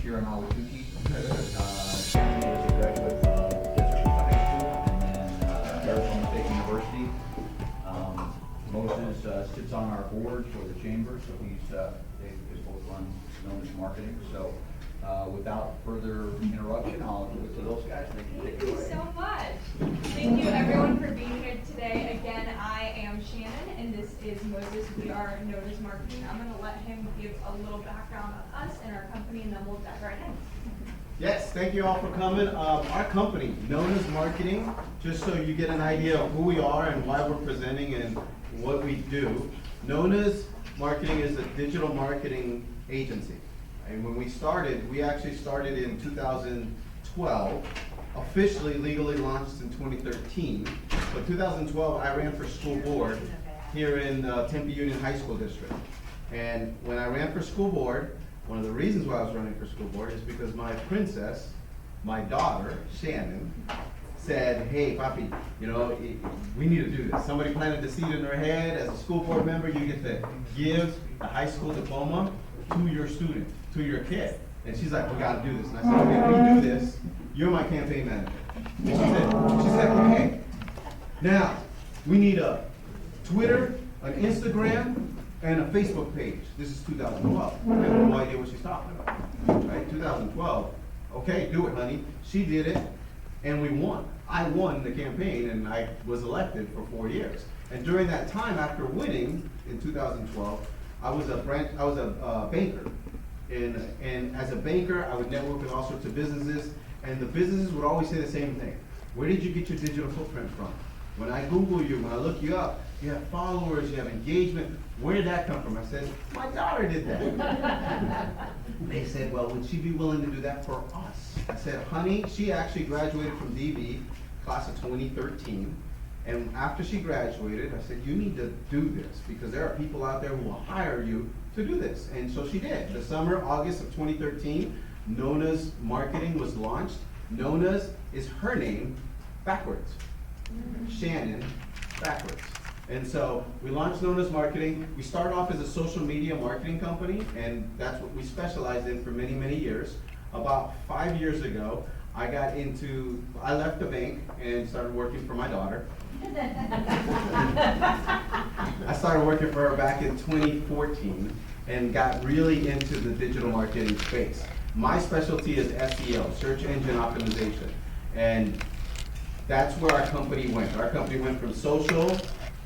here in Ahwatukee. Shannon is a graduate of Desert High School and then Arizona State University. Moses sits on our board for the chamber, so they both run Nonnahs marketing. So without further interruption, I'll give it to those guys. Thank you so much. Thank you everyone for being here today. Again, I am Shannon and this is Moses. We are Nonnahs Marketing. I'm going to let him give a little background on us and our company and then we'll dive right in. Yes, thank you all for coming. Our company, Nonnahs Marketing, just so you get an idea of who we are and why we're presenting and what we do. Nonnahs Marketing is a digital marketing agency. And when we started, we actually started in 2012, officially legally launched in 2013. But 2012, I ran for school board here in Tempe Union High School District. And when I ran for school board, one of the reasons why I was running for school board is because my princess, my daughter, Shannon, said, hey, Papi, you know, we need to do this. Somebody planted the seed in her head. As a school board member, you get to give the high school diploma to your student, to your kid. And she's like, we gotta do this. And I said, okay, if we do this, you're my campaign manager. And she said, okay. Now, we need a Twitter, an Instagram, and a Facebook page. This is 2012. I have no idea what she's talking about, right? 2012. Okay, do it, honey. She did it, and we won. I won the campaign, and I was elected for 4 years. And during that time, after winning in 2012, I was a banker. And as a banker, I would network with all sorts of businesses, and the businesses would always say the same thing. Where did you get your digital footprint from? When I Google you, when I look you up, you have followers, you have engagement. Where did that come from? I said, my daughter did that. They said, well, would she be willing to do that for us? I said, honey, she actually graduated from DB, class of 2013. And after she graduated, I said, you need to do this because there are people out there who will hire you to do this. And so she did. The summer, August of 2013, Nonnahs Marketing was launched. Nonnahs is her name backwards. Shannon backwards. And so we launched Nonnahs Marketing. We started off as a social media marketing company, and that's what we specialized in for many, many years. About 5 years ago, I left the bank and started working for my daughter. I started working for her back in 2014 and got really into the digital marketing space. My specialty is SEO, search engine optimization. And that's where our company went. Our company went from social,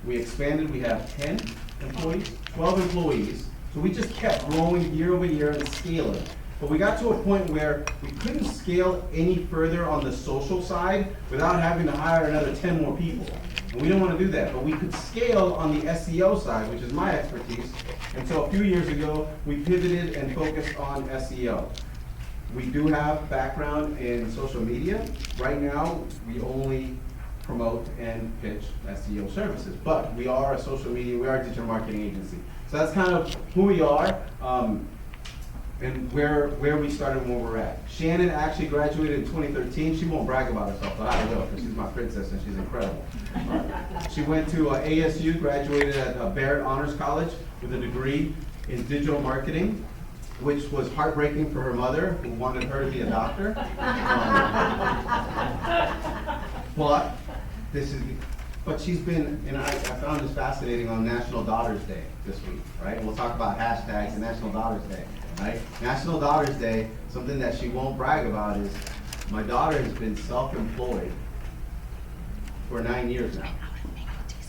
we expanded, we have 10 employees, 12 employees. So we just kept growing year over year and scaling. But we got to a point where we couldn't scale any further on the social side without having to hire another 10 more people. And we didn't want to do that, but we could scale on the SEO side, which is my expertise. And so a few years ago, we pivoted and focused on SEO. We do have background in social media. Right now, we only promote and pitch SEO services, but we are a social media, we are a digital marketing agency. So that's kind of who we are. And where we started and where we're at. Shannon actually graduated in 2013. She won't brag about herself, but I will, because she's my princess and she's incredible. She went to ASU, graduated at Barrett Honors College with a degree in digital marketing, which was heartbreaking for her mother, who wanted her to be a doctor. But she's been, and I found this fascinating on National Daughters Day this week, right? And we'll talk about hashtags and National Daughters Day. Right? National Daughters Day, something that she won't brag about is my daughter has been self-employed for 9 years now.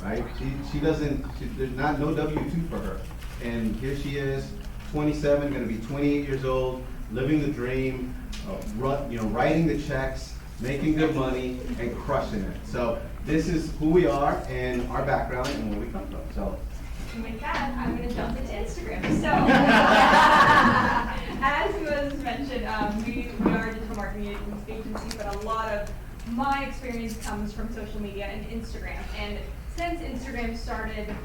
Right? There's no W-2 for her. And here she is, 27, going to be 28 years old, living the dream, writing the checks, making good money, and crushing it. So this is who we are and our background and where we come from. So. And with that, I'm going to jump into Instagram. So, as was mentioned, we are a digital marketing agency, but a lot of my experience comes from social media and Instagram. And since Instagram started,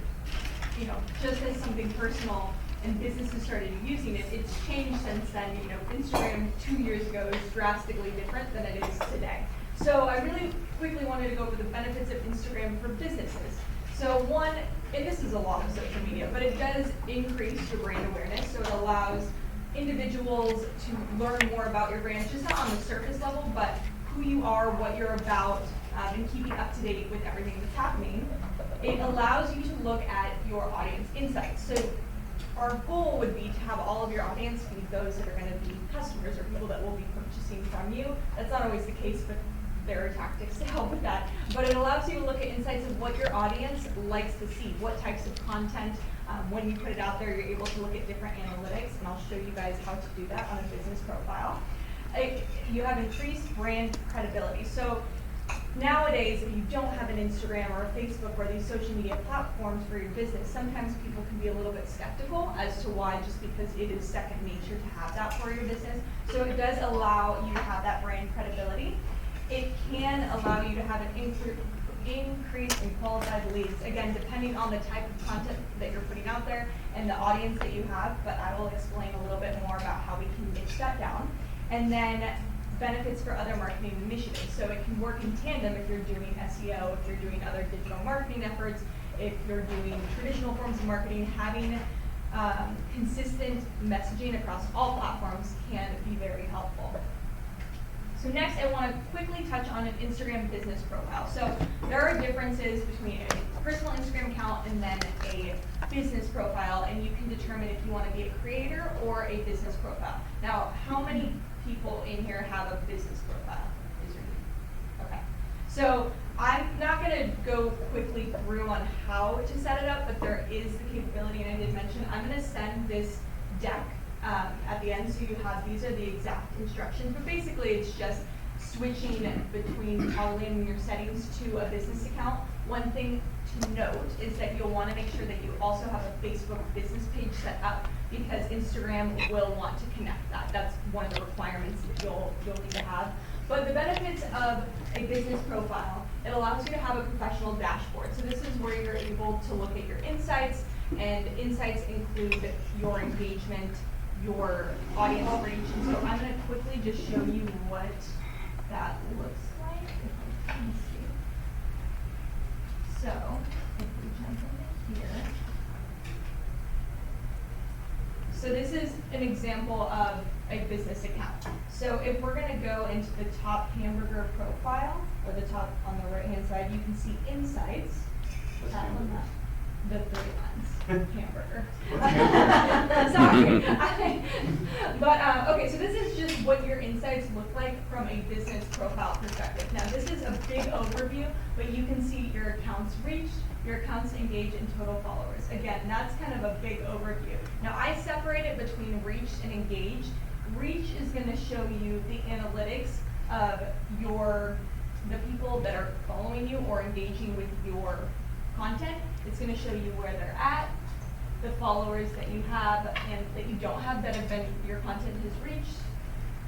just as something personal and businesses started using it, it's changed since then. Instagram 2 years ago is drastically different than it is today. So I really quickly wanted to go over the benefits of Instagram for businesses. So one, and this is a lot of social media, but it does increase your brand awareness. So it allows individuals to learn more about your brand, just not on the surface level, but who you are, what you're about, and keeping up to date with everything that's happening. It allows you to look at your audience insights. So our goal would be to have all of your audience be those that are going to be customers or people that will be purchasing from you. That's not always the case, but there are tactics to help with that. But it allows you to look at insights of what your audience likes to see, what types of content. When you put it out there, you're able to look at different analytics, and I'll show you guys how to do that on a business profile. You have increased brand credibility. So nowadays, if you don't have an Instagram or a Facebook or these social media platforms for your business, sometimes people can be a little bit skeptical as to why, just because it is second nature to have that for your business. So it does allow you to have that brand credibility. It can allow you to have an increase in qualified leads, again, depending on the type of content that you're putting out there and the audience that you have, but I will explain a little bit more about how we can niche that down. And then benefits for other marketing initiatives. So it can work in tandem if you're doing SEO, if you're doing other digital marketing efforts, if you're doing traditional forms of marketing. Having consistent messaging across all platforms can be very helpful. So next, I want to quickly touch on an Instagram business profile. So there are differences between a personal Instagram account and then a business profile, and you can determine if you want to be a creator or a business profile. Now, how many people in here have a business profile? Okay. So I'm not going to go quickly through on how to set it up, but there is the capability, and I did mention, I'm going to send this deck at the end, so you have, these are the exact instructions, but basically it's just switching between toggling your settings to a business account. One thing to note is that you'll want to make sure that you also have a Facebook business page set up, because Instagram will want to connect that. That's one of the requirements that you'll need to have. But the benefits of a business profile, it allows you to have a professional dashboard. So this is where you're able to look at your insights, and insights include your engagement, your audience reach. And so I'm going to quickly just show you what that looks like. Let me see. So if we jump over here. So this is an example of a business account. So if we're going to go into the top hamburger profile, or the top on the right hand side, you can see insights. The three lines. Hamburger. Sorry. But okay, so this is just what your insights look like from a business profile perspective. Now this is a big overview, but you can see your accounts reached, your accounts engaged, and total followers. Again, that's kind of a big overview. Now I separate it between reached and engaged. Reach is going to show you the analytics of the people that are following you or engaging with your content. It's going to show you where they're at, the followers that you have and that you don't have that have been, your content has reached,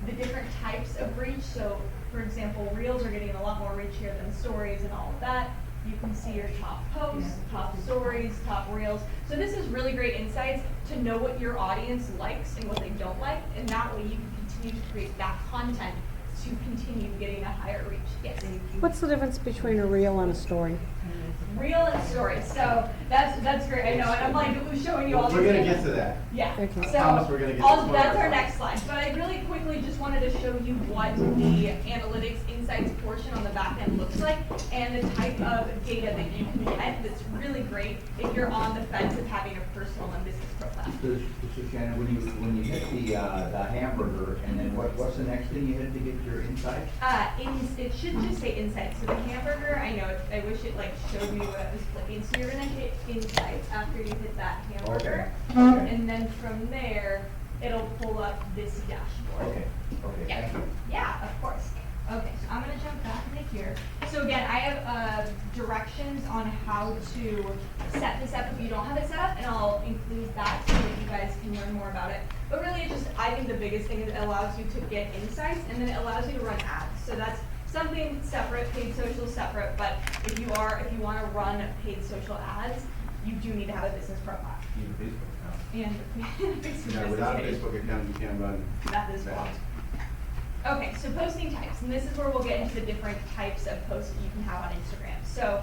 the different types of reach. So for example, reels are getting a lot more reach here than stories and all of that. You can see your top posts, top stories, top reels. So this is really great insights to know what your audience likes and what they don't like, and that way you can continue to create that content to continue getting a higher reach. Yes? What's the difference between a reel and a story? Reel and story. So that's great. I know. And I'm like showing you all. We're going to get to that. Yeah. Okay. So I promise we're going to get to that's our next slide. But I really quickly just wanted to show you what the analytics insights portion on the back end looks like, and the type of data that you can get that's really great if you're on the fence of having a personal and business profile. So Shannon, when you hit the hamburger, and then what's the next thing you hit to get your insights? It should just say insights. So the hamburger, I know, I wish it like showed me what I was clicking. So you're gonna hit insights after you hit that hamburger. Okay. And then from there, it'll pull up this dashboard. Okay, Yeah. thank you. Yeah, of course. Okay, so I'm gonna jump back into here. So again, I have directions on how to set this up if you don't have it set up, and I'll include that so that you guys can learn more about it. But really, it just, I think the biggest thing is it allows you to get insights, and then it allows you to run ads. So that's something separate, paid social separate, but if you want to run paid social ads, you do need to have a business profile. You need a Facebook account. And Facebook Yeah, without a business Facebook account, you can't run that as well. Okay, so posting types, and this is where we'll get into the different types of posts that you can have on Instagram. So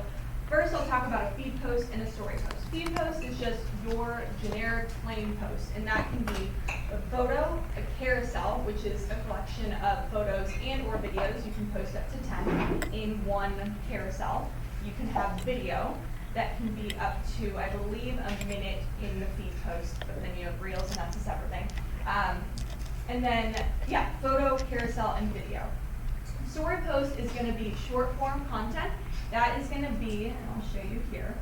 First, I'll talk about a feed post and a story post. Feed post is just your generic plain post, and that can be a photo, a carousel, which is a collection of photos and or videos. You can post up to 10 in one carousel. You can have video that can be up to, I believe, a minute in the feed post, but then you have reels, and that's a separate thing. And then, yeah, photo, carousel, and video. Story post is going to be short form content. That is going to be, and I'll show you here,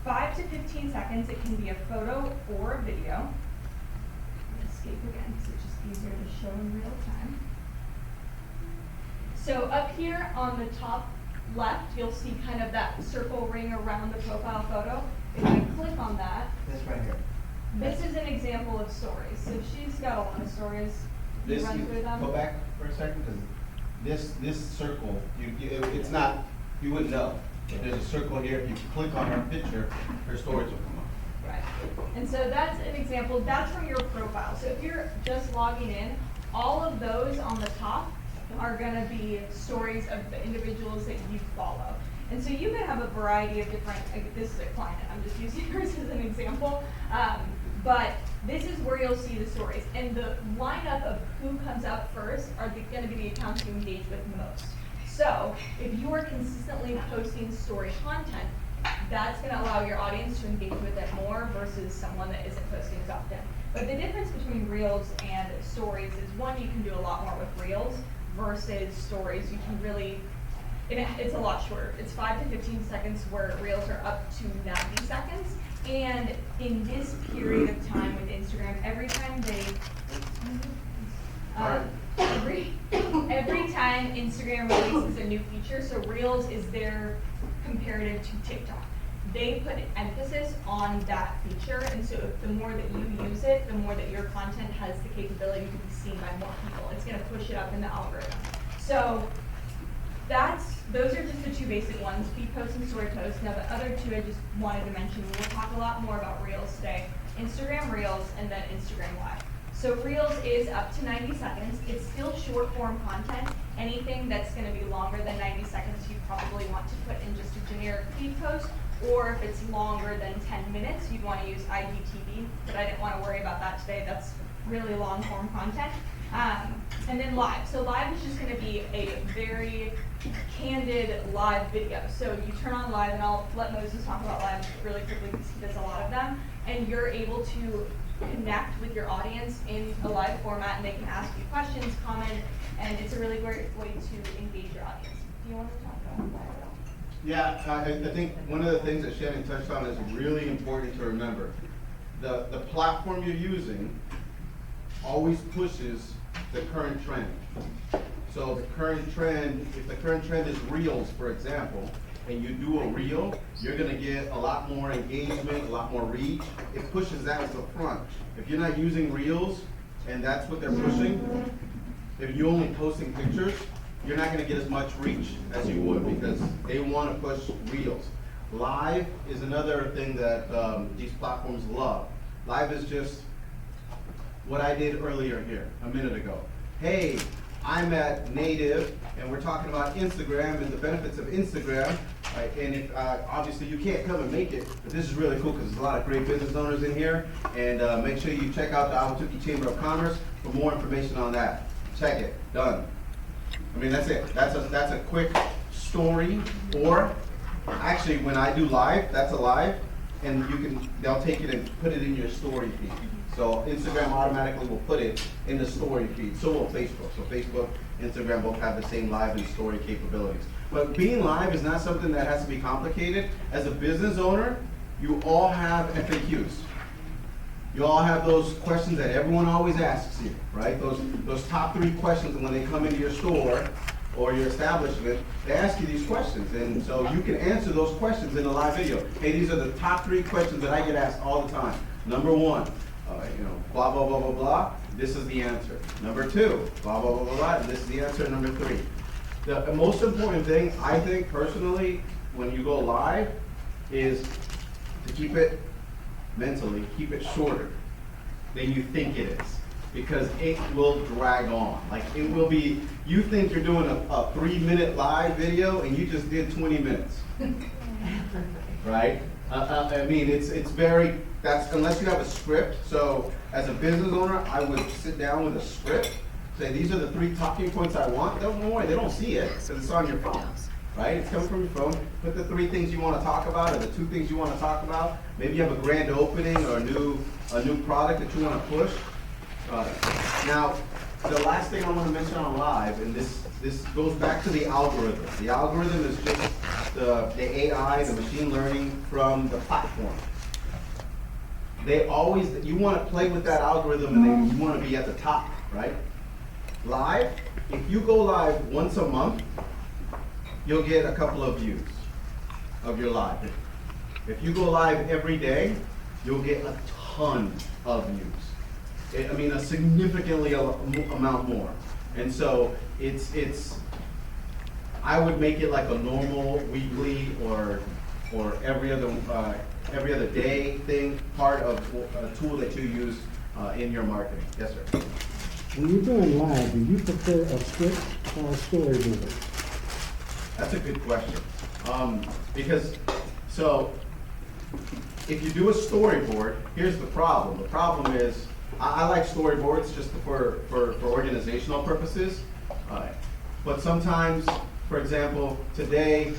5 to 15 seconds. It can be a photo or a video. I'm going to escape again because it's just easier to show in real time. So up here on the top left, you'll see kind of that circle ring around the profile photo. If I click on that, This right here. this is an example of stories. So she's got a lot of stories. You This, run through them. go back for a second, because this circle, it's not, you wouldn't know. If there's a circle here, if you click on her picture, her stories will come up. Right. And so that's an example. That's from your profile. So if you're just logging in, all of those on the top are going to be stories of the individuals that you follow. And so you can have a variety of different, this is a client, I'm just using hers as an example, but this is where you'll see the stories. And the lineup of who comes up first are going to be the accounts you engage with most. So if you are consistently posting story content, that's going to allow your audience to engage with it more versus someone that isn't posting as often. But the difference between reels and stories is, one, you can do a lot more with reels versus stories. You can really, it's a lot shorter. It's 5 to 15 seconds, where reels are up to 90 seconds. And in this period of time with Instagram, every time they, every time Instagram releases a new feature, so Reels is their comparative to TikTok. They put emphasis on that feature, and so the more that you use it, the more that your content has the capability to be seen by more people. It's going to push it up in the algorithm. So those are just the two basic ones, feed post and story post. Now the other two I just wanted to mention, we'll talk a lot more about Reels today. Instagram Reels and then Instagram Live. So Reels is up to 90 seconds. It's still short form content. Anything that's going to be longer than 90 seconds, you probably want to put in just a generic feed post, or if it's longer than 10 minutes, you'd want to use IGTV, but I didn't want to worry about that today. That's really long form content. And then live. So live is just going to be a very candid live video. So you turn on live, and I'll let Moses talk about live really quickly because he does a lot of them, and you're able to connect with your audience in a live format, and they can ask you questions, comment, and it's a really great way to engage your audience. Do you want to talk about live at all? Yeah, I think one of the things that Shannon touched on is really important to remember. The platform you're using always pushes the current trend. So the current trend, if the current trend is Reels, for example, and you do a Reel, you're gonna get a lot more engagement, a lot more reach. It pushes that as the front. If you're not using Reels, and that's what they're pushing, if you're only posting pictures, you're not gonna get as much reach as you would, because they wanna push Reels. Live is another thing that these platforms love. Live is just what I did earlier here, a minute ago. Hey, I'm at Native, and we're talking about Instagram and the benefits of Instagram. Right? And if, obviously you can't come and make it, but this is really cool because there's a lot of great business owners in here. And make sure you check out the Ahwatukee Chamber of Commerce for more information on that. Check it, done. I mean, that's it. That's a quick story. Or actually, when I do live, that's a live, and they'll take it and put it in your story feed. So Instagram automatically will put it in the story feed. So will Facebook. So Facebook, Instagram both have the same live and story capabilities. But being live is not something that has to be complicated. As a business owner, you all have FAQs. You all have those questions that everyone always asks you, right? Those top 3 questions when they come into your store or your establishment, they ask you these questions. And so you can answer those questions in a live video. Hey, these are the top 3 questions that I get asked all the time. Number 1, blah, blah, blah, blah, blah, this is the answer. Number 2, blah, blah, blah, blah, blah, this is the answer. Number 3. The most important thing, I think personally, when you go live, is to keep it mentally, keep it shorter than you think it is. Because it will drag on. Like it will be, you think you're doing a 3-minute live video and you just did 20 minutes. right? I mean, it's very, that's, unless you have a script. So as a business owner, I would sit down with a script, say, these are the 3 talking points I want. Don't worry, they don't see it, because it's on your phone, right? It's coming from your phone. Put the 3 things you want to talk about, or the 2 things you want to talk about. Maybe you have a grand opening or a new product that you want to push. Now, the last thing I want to mention on live, and this goes back to the algorithm. The algorithm is just the AI, the machine learning from the platform. You want to play with that algorithm, and then you want to be at the top, right? Live, if you go live once a month, you'll get a couple of views of your live. If you go live every day, you'll get a ton of views. I mean, a significantly amount more. And so I would make it like a normal weekly or every other day thing, part of a tool that you use in your marketing. Yes, sir. When you're doing live, do you prefer a script or a storyboard? That's a good question. Because, so, if you do a storyboard, here's the problem. The problem is, I like storyboards just for organizational purposes. But sometimes, for example, today,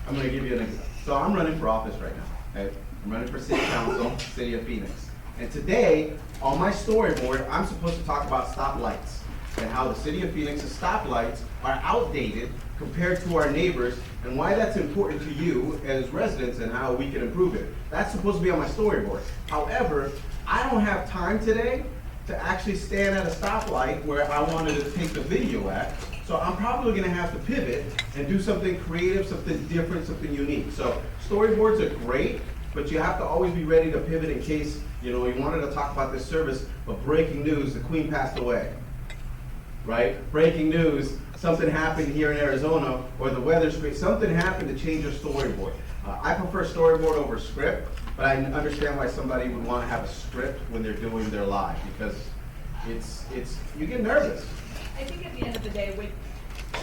I'm going to give you an example. So I'm running for office right now. Okay? I'm running for city council, city of Phoenix. And today, on my storyboard, I'm supposed to talk about stoplights and how the city of Phoenix's stoplights are outdated compared to our neighbors, and why that's important to you as residents and how we can improve it. That's supposed to be on my storyboard. However, I don't have time today to actually stand at a stoplight where I wanted to take the video at. So I'm probably gonna have to pivot and do something creative, something different, something unique. So storyboards are great, but you have to always be ready to pivot in case, you wanted to talk about this service, but breaking news, the Queen passed away. Right? Breaking news, something happened here in Arizona, or the weather's great, something happened to change your storyboard. I prefer storyboard over script, but I understand why somebody would want to have a script when they're doing their live, because you get nervous. I think at the end of the day,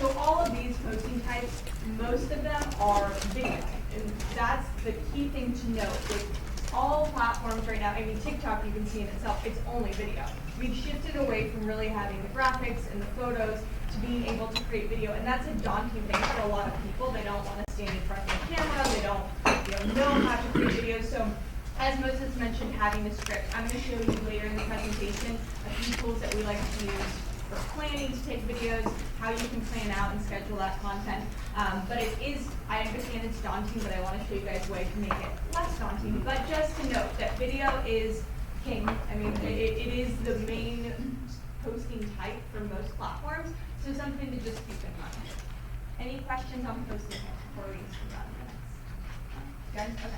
so all of these posting types, most of them are video. And that's the key thing to note. With all platforms right now, I mean, TikTok, you can see in itself, it's only video. We've shifted away from really having the graphics and the photos to being able to create video, and that's a daunting thing for a lot of people. They don't want to stand in front of the camera, they don't know how to create videos. So as Moses mentioned, having a script, I'm going to show you later in the presentation a few tools that we like to use for planning to take videos, how you can plan out and schedule that content. But I understand it's daunting, but I want to show you guys a way to make it less daunting. But just to note that video is king. I mean, it is the main posting type for most platforms, so something to just keep in mind. Any questions on posting before we run minutes? Guys? Okay.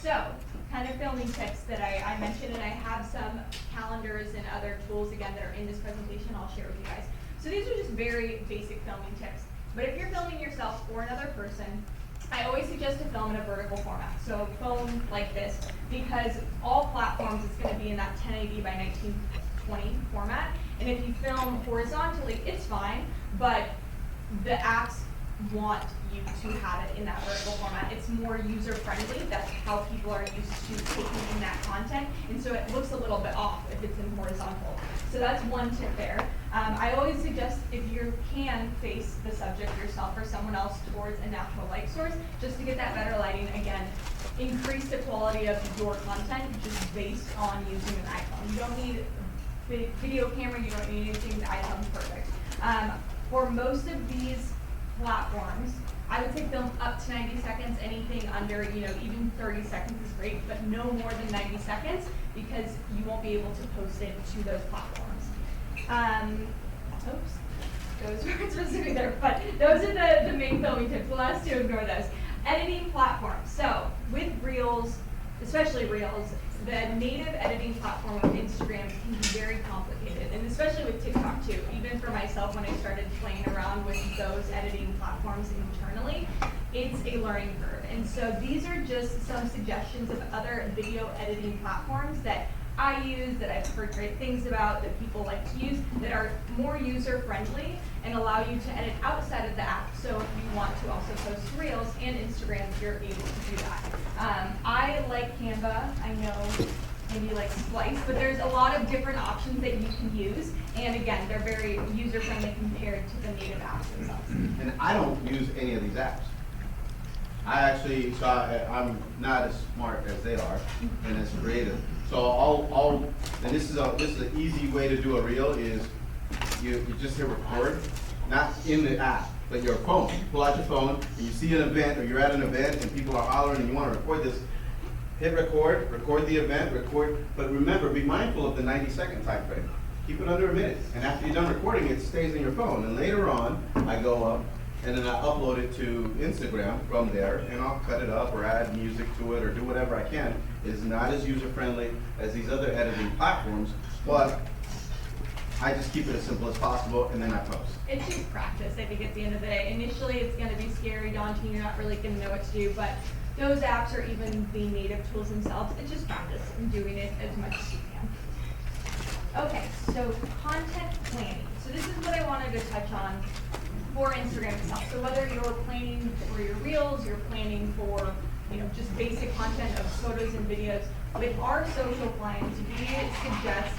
So, kind of filming tips that I mentioned, and I have some calendars and other tools, again, that are in this presentation I'll share with you guys. So these are just very basic filming tips. But if you're filming yourself or another person, I always suggest to film in a vertical format. So phone like this, because all platforms, it's going to be in that 1080 by 1920 format. And if you film horizontally, it's fine, but the apps want you to have it in that vertical format. It's more user-friendly. That's how people are used to taking in that content. And so it looks a little bit off if it's in horizontal. So that's one tip there. I always suggest if you can face the subject yourself or someone else towards a natural light source, just to get that better lighting. Again, increase the quality of your content just based on using an iPhone. You don't need a video camera, you don't need anything, the iPhone's perfect. For most of these platforms, I would say film up to 90 seconds. Anything under, even 30 seconds is great, but no more than 90 seconds because you won't be able to post it to those platforms. Oops, those weren't specific there, but those are the main filming tips. We'll ask to ignore those. Editing platforms. So with Reels, especially Reels, the native editing platform of Instagram can be very complicated, and especially with TikTok too. Even for myself, when I started playing around with those editing platforms internally, it's a learning curve. And so these are just some suggestions of other video editing platforms that I use, that I've heard great things about, that people like to use, that are more user-friendly and allow you to edit outside of the app. So if you want to also post Reels and Instagram, you're able to do that. I like Canva. I know maybe like Splice, but there's a lot of different options that you can use. And again, they're very user-friendly compared to the native apps themselves. And I don't use any of these apps. I'm not as smart as they are and as creative. So and this is an easy way to do a reel is you just hit record, not in the app, but your phone. You pull out your phone and you see an event or you're at an event and people are hollering and you want to record this. Hit record the event, but remember, be mindful of the 90-second time frame. Keep it under a minute. And after you're done recording, it stays in your phone. And later on, I go up and then I upload it to Instagram from there, and I'll cut it up or add music to it or do whatever I can. It's not as user-friendly as these other editing platforms, but I just keep it as simple as possible, and then I post. It's just practice, I think, at the end of the day. Initially, it's going to be scary, daunting, you're not really going to know what to do, but those apps or even the native tools themselves, it's just practice and doing it as much as you can. Okay, so content planning. So this is what I wanted to touch on for Instagram itself. So whether you're planning for your Reels, you're planning for just basic content of photos and videos, with our social clients, we suggest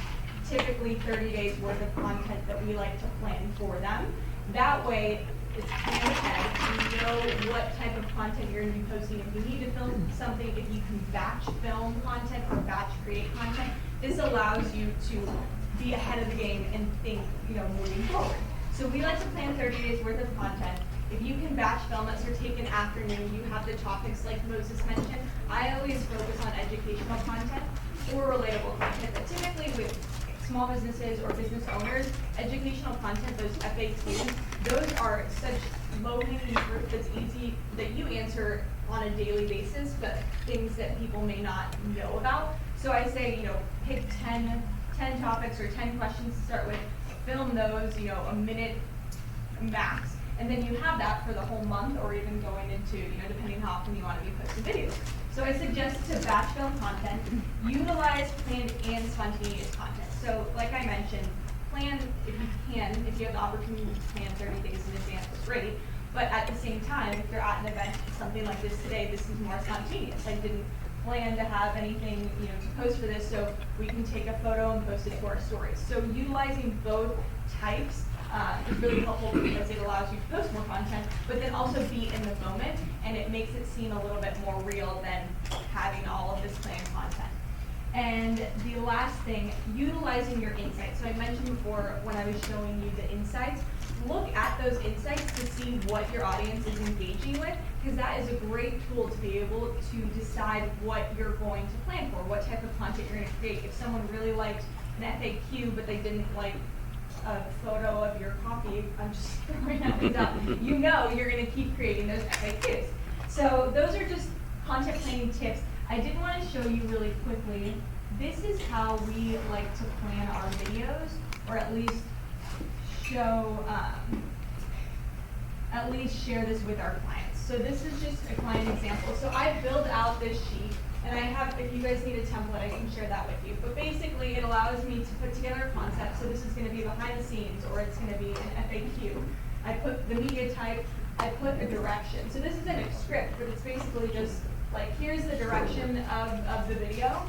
typically 30 days worth of content that we like to plan for them. That way, it's planned ahead. You know what type of content you're going to be posting. If you need to film something, if you can batch film content or batch create content, this allows you to be ahead of the game and think, moving forward. So we like to plan 30 days worth of content. If you can batch film it, so take an afternoon, you have the topics like Moses mentioned. I always focus on educational content or relatable content, but typically with small businesses or business owners, educational content, those FAQs, those are such low-hanging fruit that's easy, that you answer on a daily basis, but things that people may not know about. So I say, pick 10 topics or 10 questions to start with, film those, a minute max, and then you have that for the whole month or even going into, depending how often you want to be posting videos. So I suggest to batch film content, utilize planned and spontaneous content. So like I mentioned, plan if you can, if you have the opportunity to plan 30 days in advance, it's great. But at the same time, if you're at an event, something like this today, this is more spontaneous. I didn't plan to have anything, to post for this, so we can take a photo and post it to our stories. So utilizing both types is really helpful because it allows you to post more content, but then also be in the moment, and it makes it seem a little bit more real than having all of this planned content. And the last thing, utilizing your insights. So I mentioned before when I was showing you the insights, look at those insights to see what your audience is engaging with, because that is a great tool to be able to decide what you're going to plan for, what type of content you're going to create. If someone really liked an FAQ, but they didn't like a photo of your coffee, I'm just throwing out things out, you're going to keep creating those FAQs. So those are just content planning tips. I did want to show you really quickly, this is how we like to plan our videos, or at least show, share this with our clients. So this is just a client example. So I build out this sheet, and I have, if you guys need a template, I can share that with you. But basically, it allows me to put together a concept. So this is going to be behind the scenes, or it's going to be an FAQ. I put the media type, I put a direction. So this isn't a script, but it's basically just like, here's the direction of the video.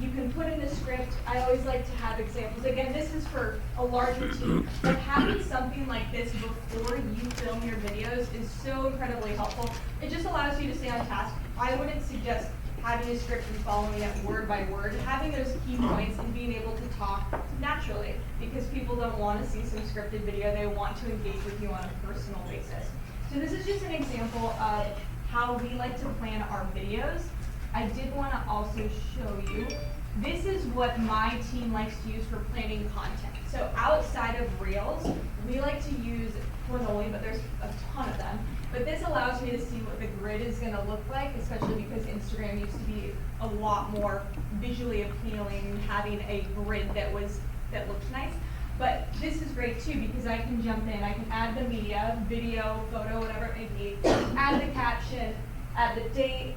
You can put in the script. I always like to have examples. Again, this is for a larger team, but having something like this before you film your videos is so incredibly helpful. It just allows you to stay on task. I wouldn't suggest having a script and following it word by word, having those key points and being able to talk naturally, because people don't want to see some scripted video. They want to engage with you on a personal basis. So this is just an example of how we like to plan our videos. I did want to also show you, this is what my team likes to use for planning content. So outside of Reels, we like to use Pornoli, but there's a ton of them. But this allows me to see what the grid is going to look like, especially because Instagram used to be a lot more visually appealing, having a grid that looked nice. But this is great too, because I can jump in, I can add the media, video, photo, whatever it may be, add the caption, add the date,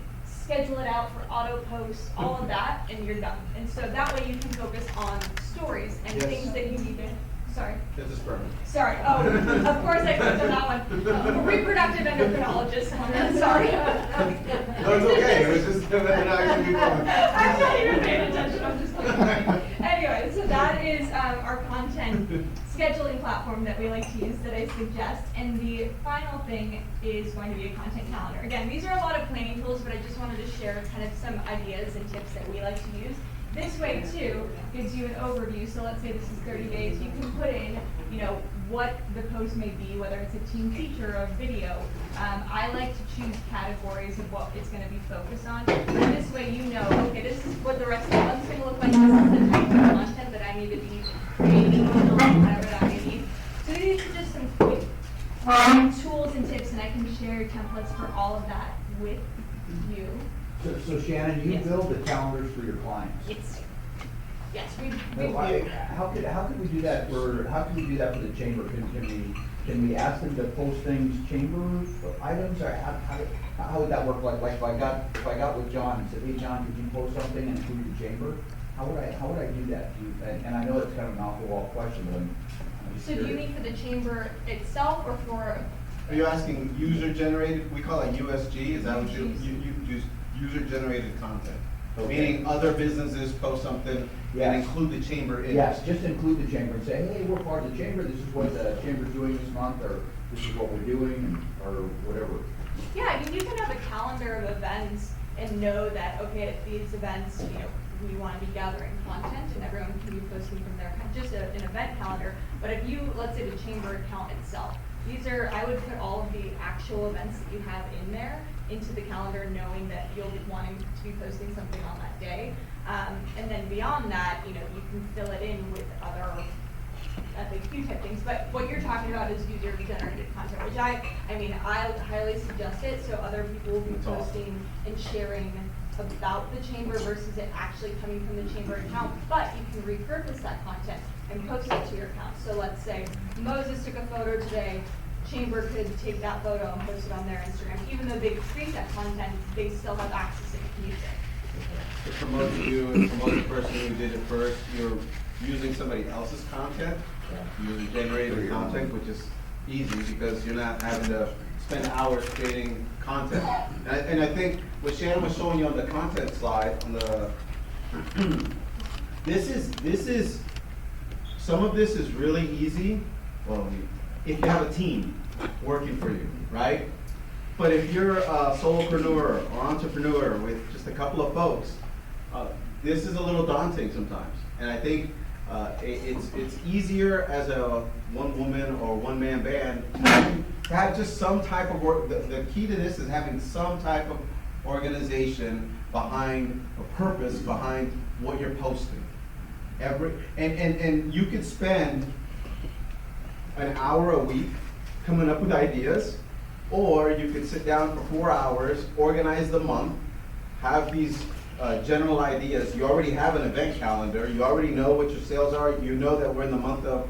schedule it out for auto posts, all of that, and you're done. And so that way you can focus on stories and Yes. things that you need to, sorry. This is perfect. Sorry, oh, of course I clicked on that one. I'm a reproductive endocrinologist, sorry. No, it's okay, it was just, an actually fun. I'm not even paying attention, I'm just like, anyway, so that is our content scheduling platform that we like to use that I suggest. And the final thing is going to be a content calendar. Again, these are a lot of planning tools, but I just wanted to share kind of some ideas and tips that we like to use. This way too gives you an overview. So let's say this is 30 days. You can put in, what the post may be, whether it's a team teacher or a video. I like to choose categories of what it's going to be focused on. And this way you know, okay, this is what the rest of the month's going to look like. This is the type of content that I need to be creating, whatever that may be. So these are just some quick tools and tips, and I can share templates for all of that with you. So Shannon, you Yes. build the calendars for your clients. Yes, How could we do that for the chamber? Can we ask them to post things, chamber items, or how would that work? Like if I got with John and said, hey, John, could you post something and include the chamber? How would I do that? And I know it's kind of an off-the-wall question, but I'm just So do you curious. mean for the chamber itself or for, Are you asking user-generated, we call it USG, is that what you use, user-generated content? Meaning other businesses post something and Yes. include the chamber in it? Yes, just include the chamber and say, hey, we're part of the chamber, this is what the chamber's doing this month, or this is what we're doing, or whatever. yeah, I mean, you can have a calendar of events and know that, okay, at these events, we want to be gathering content and everyone can be posting from their, just an event calendar. But if you, let's say the chamber account itself, I would put all of the actual events that you have in there into the calendar, knowing that you'll be wanting to be posting something on that day. And then beyond that, you can fill it in with other FAQ type things. But what you're talking about is user-generated content, which I highly suggest it, so other people will be That's awesome. posting and sharing about the chamber versus it actually coming from the chamber account. But you can repurpose that content and post it to your account. So let's say Moses took a photo today, chamber could take that photo and post it on their Instagram. Even though they create that content, they still have access to use it. To promote you and promote the person who did it first, you're using somebody else's content, user-generated content, which is easy because you're not having to spend hours creating content. And I think what Shannon was showing you on the content slide, on the, this is, some of this is really easy, well, if you have a team working for you, right? But if you're a solopreneur or entrepreneur with just a couple of folks, this is a little daunting sometimes. And I think it's easier as a one-woman or one-man band to have just some type of work. The key to this is having some type of organization behind, a purpose behind what you're posting. And you could spend an hour a week coming up with ideas, or you could sit down for 4 hours, organize the month, have these general ideas. You already have an event calendar. You already know what your sales are. You know that we're in the month of,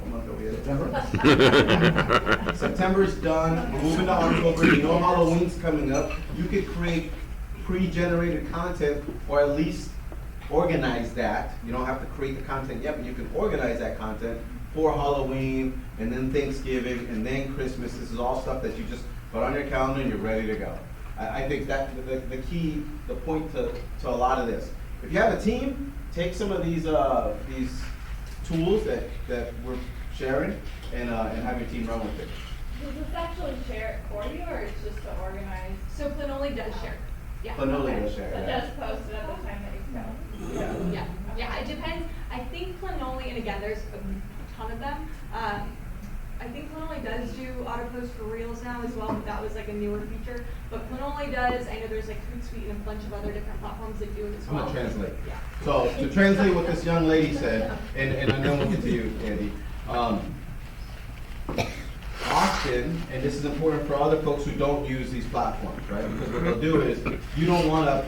what month are we in? September. September's done. We're moving to October. You know Halloween's coming up. You could create pre-generated content, or at least organize that. You don't have to create the content yet, but you can organize that content for Halloween, and then Thanksgiving, and then Christmas. This is all stuff that you just put on your calendar and you're ready to go. I think that the key, the point to a lot of this. If you have a team, take some of these tools that we're sharing and have your team run with it. Does this actually share it for you, or it's just to organize? So Planoli does share. Yeah. Planoli does share, It yeah. does post it at the time that you go. Yeah, it depends. I think Planoli, and again, there's a ton of them. I think Planoli does do auto post for Reels now as well, but that was like a newer feature. But Planoli does, I know there's like Hootsuite and a bunch of other different platforms that do it as I'm well. gonna translate. Yeah. So to translate what this young lady said, and I know we'll get to you, Andy. Often, and this is important for other folks who don't use these platforms, right? Because what they'll do is, you don't want to,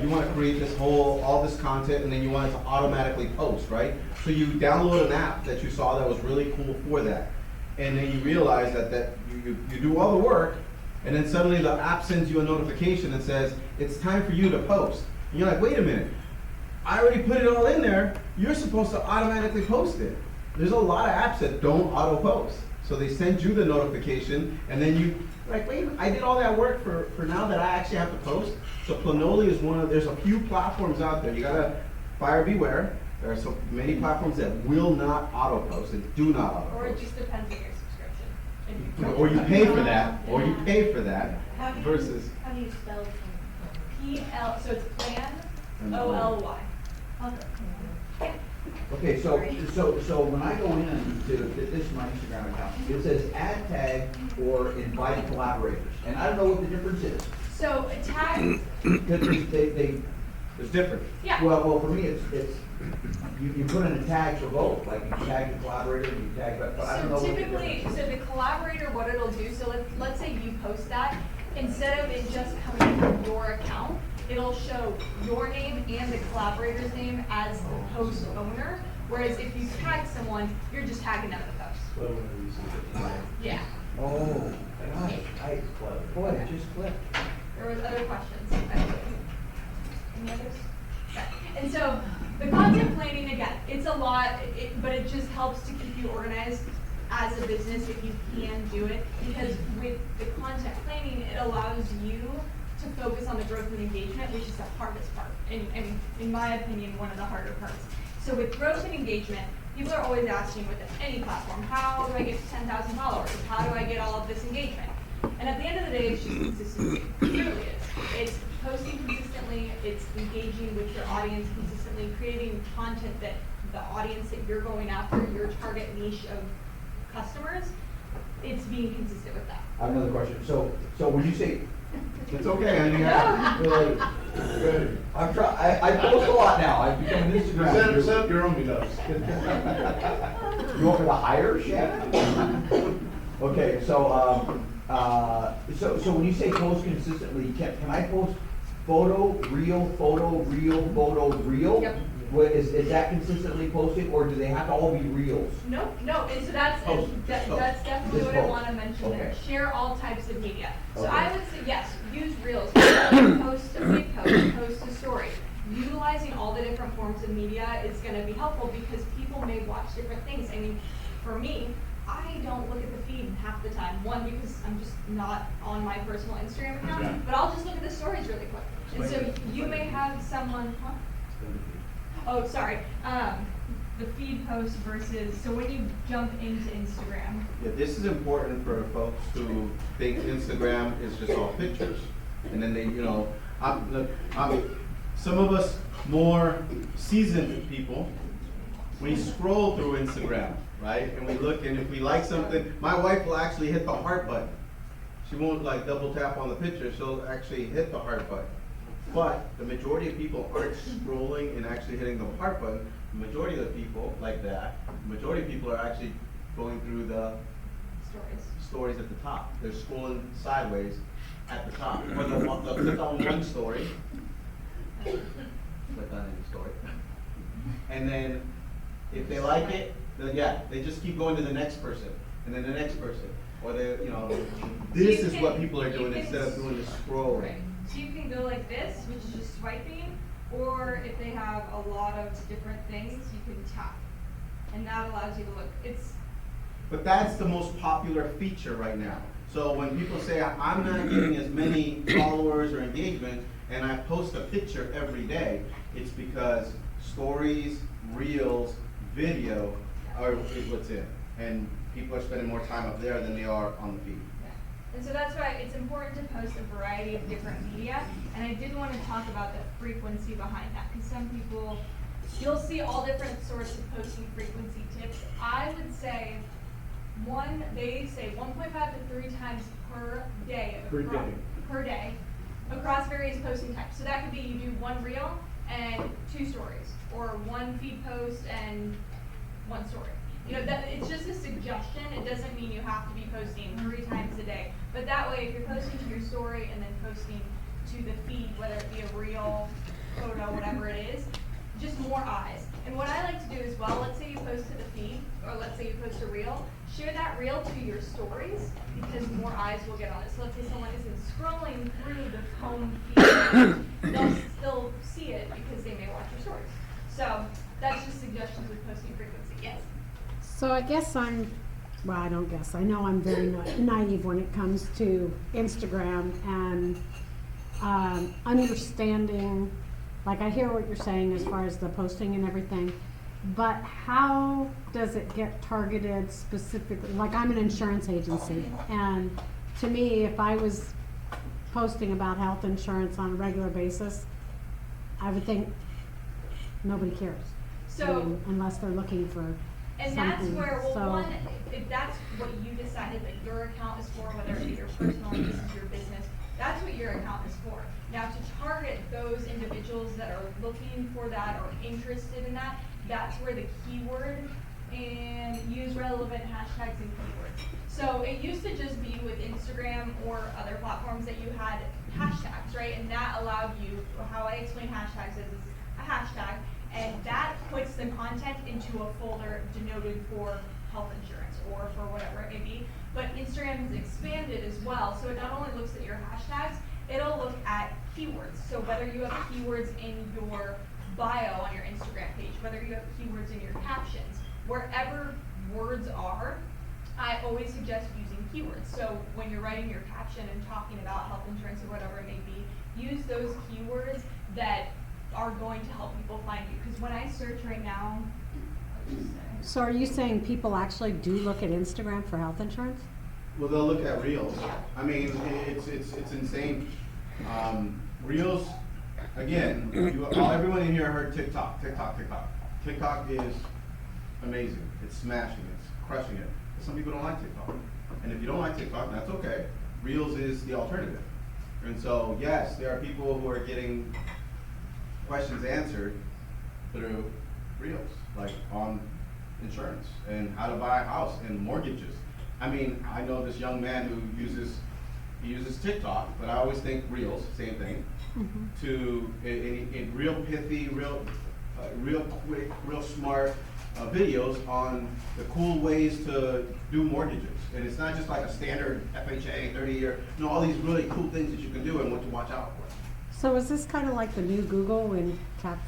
you want to create this all this content, and then you want it to automatically post, right? So you download an app that you saw that was really cool for that, and then you realize that you do all the work, And then suddenly the app sends you a notification and says, it's time for you to post. And you're like, wait a minute, I already put it all in there. You're supposed to automatically post it. There's a lot of apps that don't auto post. So they send you the notification, and then you, like, wait, I did all that work for now that I actually have to post. So Planoly is there's a few platforms out there. You gotta buyer beware. There are so many platforms that will not auto post, that do not auto post. Or it just depends on your subscription. Or you pay for that, How do you- versus. How do you spell PL, so it's plan, And- OLY. Okay, so when I go in to, this is my Instagram account, it says add tag or invite collaborators, and I don't know what the difference is. So a tag, Because they, It's different. yeah. well, for me, it's, you put in a tag for both, like you tag the collaborator, you tag, but I don't know So what the typically, difference so is. the collaborator, what it'll do, so let's say you post that, instead of it just coming from your account, it'll show your name and the collaborator's name as the post owner, whereas if you tag someone, you're just tagging them in the post. Yeah, Oh, gosh, boy, it just clicked. there was other questions, I believe. Any others? Okay. And so, the content planning, again, it's a lot, but it just helps to keep you organized as a business if you can do it, because with the content planning, it allows you to focus on the growth and engagement, which is the hardest part, and in my opinion, one of the harder parts. So with growth and engagement, people are always asking with any platform, how do I get to 10,000 followers? How do I get all of this engagement? And at the end of the day, it's just consistency. It really is. It's posting consistently, it's engaging with your audience consistently, creating content that the audience that you're going after, your target niche of customers, it's being consistent with that. I have another question. So when you say, It's okay, honey. really, good, I post a lot now, I've become an Instagram. Set up your own meetups. You want me to hire Shannon? Okay, so when you say post consistently, can I post photo, reel, reel? Yep. Is that consistently posted, or do they have to all be reels? No, and so that's Post. that's definitely Just what I post. want to mention there. Okay. Share all types of media. So Okay. I would say yes, use reels. Post a big post a story. Utilizing all the different forms of media is going to be helpful because people may watch different things. I mean, for me, I don't look at the feed half the time. One, because I'm just not on my personal Instagram account, Yeah. but I'll just look at the stories really quick. And so you may have someone, huh? Oh, sorry. The feed post versus, so when you jump into Instagram. Yeah, this is important for folks who think Instagram is just all pictures. And then they, some of us more seasoned people, we scroll through Instagram, right? And we look, and if we like something, my wife will actually hit the heart button. She won't like double tap on the picture, she'll actually hit the heart button. But the majority of people aren't scrolling and actually hitting the heart button. The majority of the people like that. The majority of people are actually going through the stories at the top. They're scrolling sideways at the top. Or they'll click on one story. Click on any story. And then if they like it, they just keep going to the next person and then the next person. Or this is what people are doing instead of doing the scroll. Right. So you can go like this, which is just swiping, or if they have a lot of different things, you can tap. And that allows you to look. But that's the most popular feature right now. So when people say, I'm not getting as many followers or engagement, and I post a picture every day, it's because stories, reels, video is what's in. And people are spending more time up there than they are on the feed. And so that's why it's important to post a variety of different media. And I did want to talk about the frequency behind that, because some people, you'll see all different sorts of posting frequency tips. I would say they say 1.5 to 3 times per day. Per day across various posting types. So that could be you do 1 reel and 2 stories, or 1 feed post and 1 story. It's just a suggestion. It doesn't mean you have to be posting 3 times a day. But that way, if you're posting to your story and then posting to the feed, whether it be a reel, photo, whatever it is, just more eyes. And what I like to do as well, let's say you post to the feed, or let's say you post a reel, share that reel to your stories because more eyes will get on it. So let's say someone isn't scrolling through the home feed, they'll still see it because they may watch your stories. So that's just suggestions with posting frequency. Yes. So I guess well, I don't guess, I know I'm very naive when it comes to Instagram and understanding, like I hear what you're saying as far as the posting and everything, but how does it get targeted specifically? Like I'm an insurance agency, and to me, if I was posting about health insurance on a regular basis, I would think nobody cares. So, I mean, unless they're looking for and something. that's where, well, So- one, if that's what you decided that your account is for, whether it be your personal or this is your business, that's what your account is for. Now, to target those individuals that are looking for that or interested in that, that's where the keyword and use relevant hashtags and keywords. So it used to just be with Instagram or other platforms that you had hashtags, right? And that allowed you, how I explain hashtags is a hashtag, and that puts the content into a folder denoted for health insurance or for whatever it may be. But Instagram has expanded as well, so it not only looks at your hashtags, it'll look at keywords. So whether you have keywords in your bio on your Instagram page, whether you have keywords in your captions, wherever words are, I always suggest using keywords. So when you're writing your caption and talking about health insurance or whatever it may be, use those keywords that are going to help people find you. Because when I search right now, let's just say, So are you saying people actually do look at Instagram for health insurance? Well, they'll look at Reels. I mean, it's insane. Reels, again, everyone in here heard TikTok. TikTok is amazing. It's smashing. It's crushing it. But some people don't like TikTok. And if you don't like TikTok, that's okay. Reels is the alternative. And so, yes, there are people who are getting questions answered through Reels, like on insurance and how to buy a house and mortgages. I mean, I know this young man who uses TikTok, but I always think Reels, same thing, to in real pithy, real quick, real smart videos on the cool ways to do mortgages. And it's not just like a standard FHA 30-year, no, all these really cool things that you can do and what to watch out for. So is this kind of like the new Google when kind of.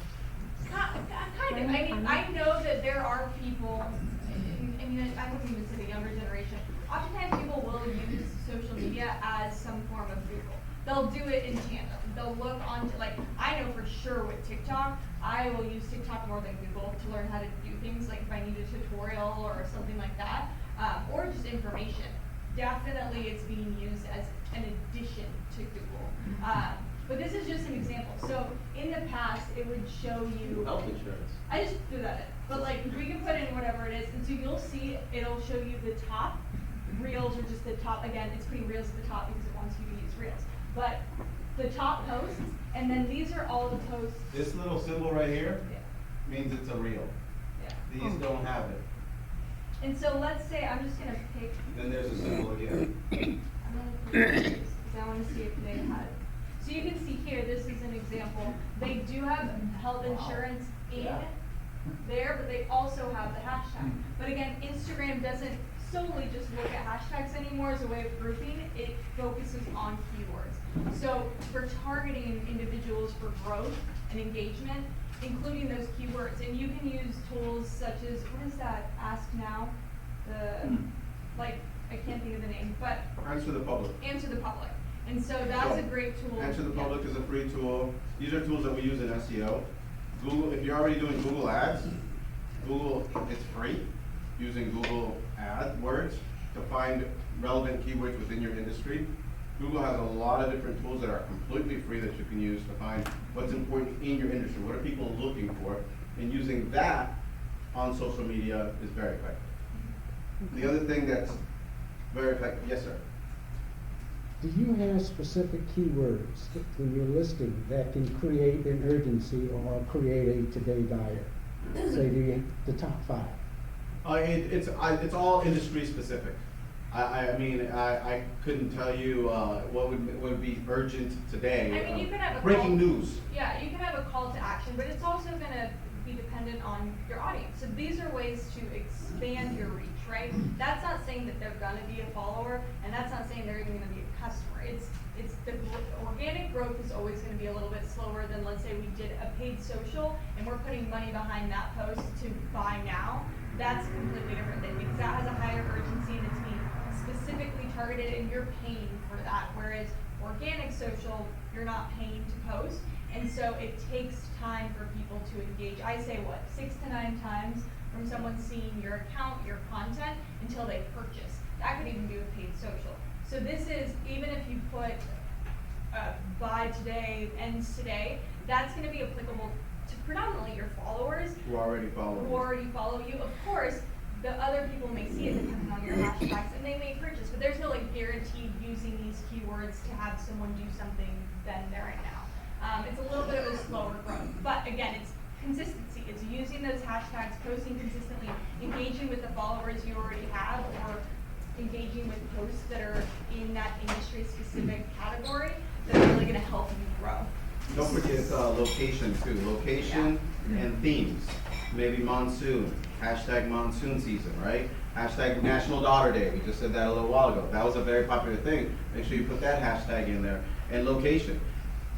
I mean, I know that there are people, I mean, I wouldn't even say the younger generation. Oftentimes people will use social media as some form of Google. They'll do it in tandem. They'll look on, like, I know for sure with TikTok, I will use TikTok more than Google to learn how to do things, like if I need a tutorial or something like that, or just information. Definitely it's being used as an addition to Google. But this is just an example. So in the past, it would show you Health insurance. I just threw that in. But like we can put in whatever it is, and so you'll see it'll show you the top reels or just the top. Again, it's putting reels at the top because it wants you to use reels. But the top posts, and then these are all the posts. This little symbol right here Yeah. means it's a reel. Yeah. These don't have it. And so let's say I'm just gonna pick. Then there's a symbol again. I'm gonna pick these because I want to see if they had. So you can see here, this is an example. They do have health insurance in there, but they also have the hashtag. But again, Instagram doesn't solely just look at hashtags anymore as a way of grouping. It focuses on keywords. So for targeting individuals for growth and engagement, including those keywords, and you can use tools such as, what is that, Ask Now? Like, I can't think of the name, but Answer the public. Answer the Public. And so that's a great tool. Answer the Yeah. Public is a free tool. These are tools that we use in SEO. Google, if you're already doing Google Ads, Google, it's free, using Google AdWords to find relevant keywords within your industry. Google has a lot of different tools that are completely free that you can use to find what's important in your industry. What are people looking for? And using that on social media is very effective. The other thing that's very effective, yes, sir. Do you have specific keywords in your listing that can create an urgency or create a today buyer? Say the top 5. It's all industry specific. I mean, I couldn't tell you what would be urgent today. I mean, you could have a breaking call- news. Yeah, you can have a call to action, but it's also gonna be dependent on your audience. So these are ways to expand your reach, right? That's not saying that they're gonna be a follower, and that's not saying they're even gonna be a customer. It's the organic growth is always gonna be a little bit slower than, let's say we did a paid social and we're putting money behind that post to buy now. That's completely different thing because that has a higher urgency and it's being specifically targeted and you're paying for that. Whereas organic social, you're not paying to post. And so it takes time for people to engage. I say what, 6 to 9 times from someone seeing your account, your content, until they purchase. That could even be with paid social. So this is, even if you put buy today, ends today, that's gonna be applicable to predominantly your followers. Who already follow Who you. already follow you. Of course, the other people may see it depending on your hashtags and they may purchase, but there's no like guaranteed using these keywords to have someone do something then there right now. It's a little bit of a slower growth, but again, it's consistency. It's using those hashtags, posting consistently, engaging with the followers you already have, or engaging with posts that are in that industry-specific category that are really going to help you grow. Don't forget location too. Location and themes. Maybe monsoon. Hashtag monsoon season, right? Hashtag National Daughter Day. We just said that a little while ago. That was a very popular thing. Make sure you put that hashtag in there. And location.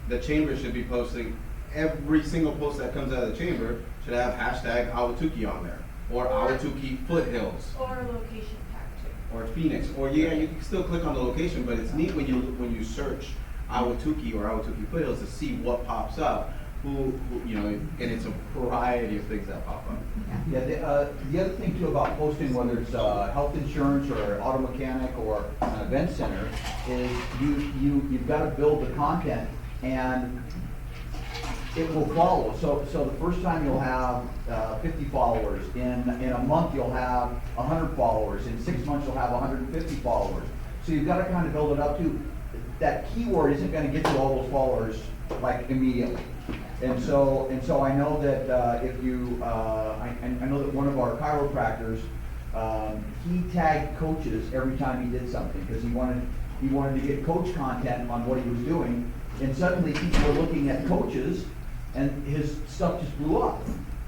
The chamber should be posting, every single post that comes out of the chamber should have hashtag Ahwatukee on there. Or Ahwatukee Foothills. Or a location tag too. Or Phoenix. Or yeah, you can still click on the location, but it's neat when you search Ahwatukee or Ahwatukee Foothills to see what pops up. Who you know, and it's a variety of things that pop up. Yeah, the other thing too about posting, whether it's health insurance or auto mechanic or an event center, is you've got to build the content and it will follow. So the first time you'll have 50 followers. In a month you'll have 100 followers. In 6 months you'll have 150 followers. So you've got to kind of build it up too. That keyword isn't going to get you all those followers like immediately. And so I know that if you, I know that one of our chiropractors, he tagged coaches every time he did something because he wanted to get coach content on what he was doing. And suddenly people were looking at coaches and his stuff just blew up.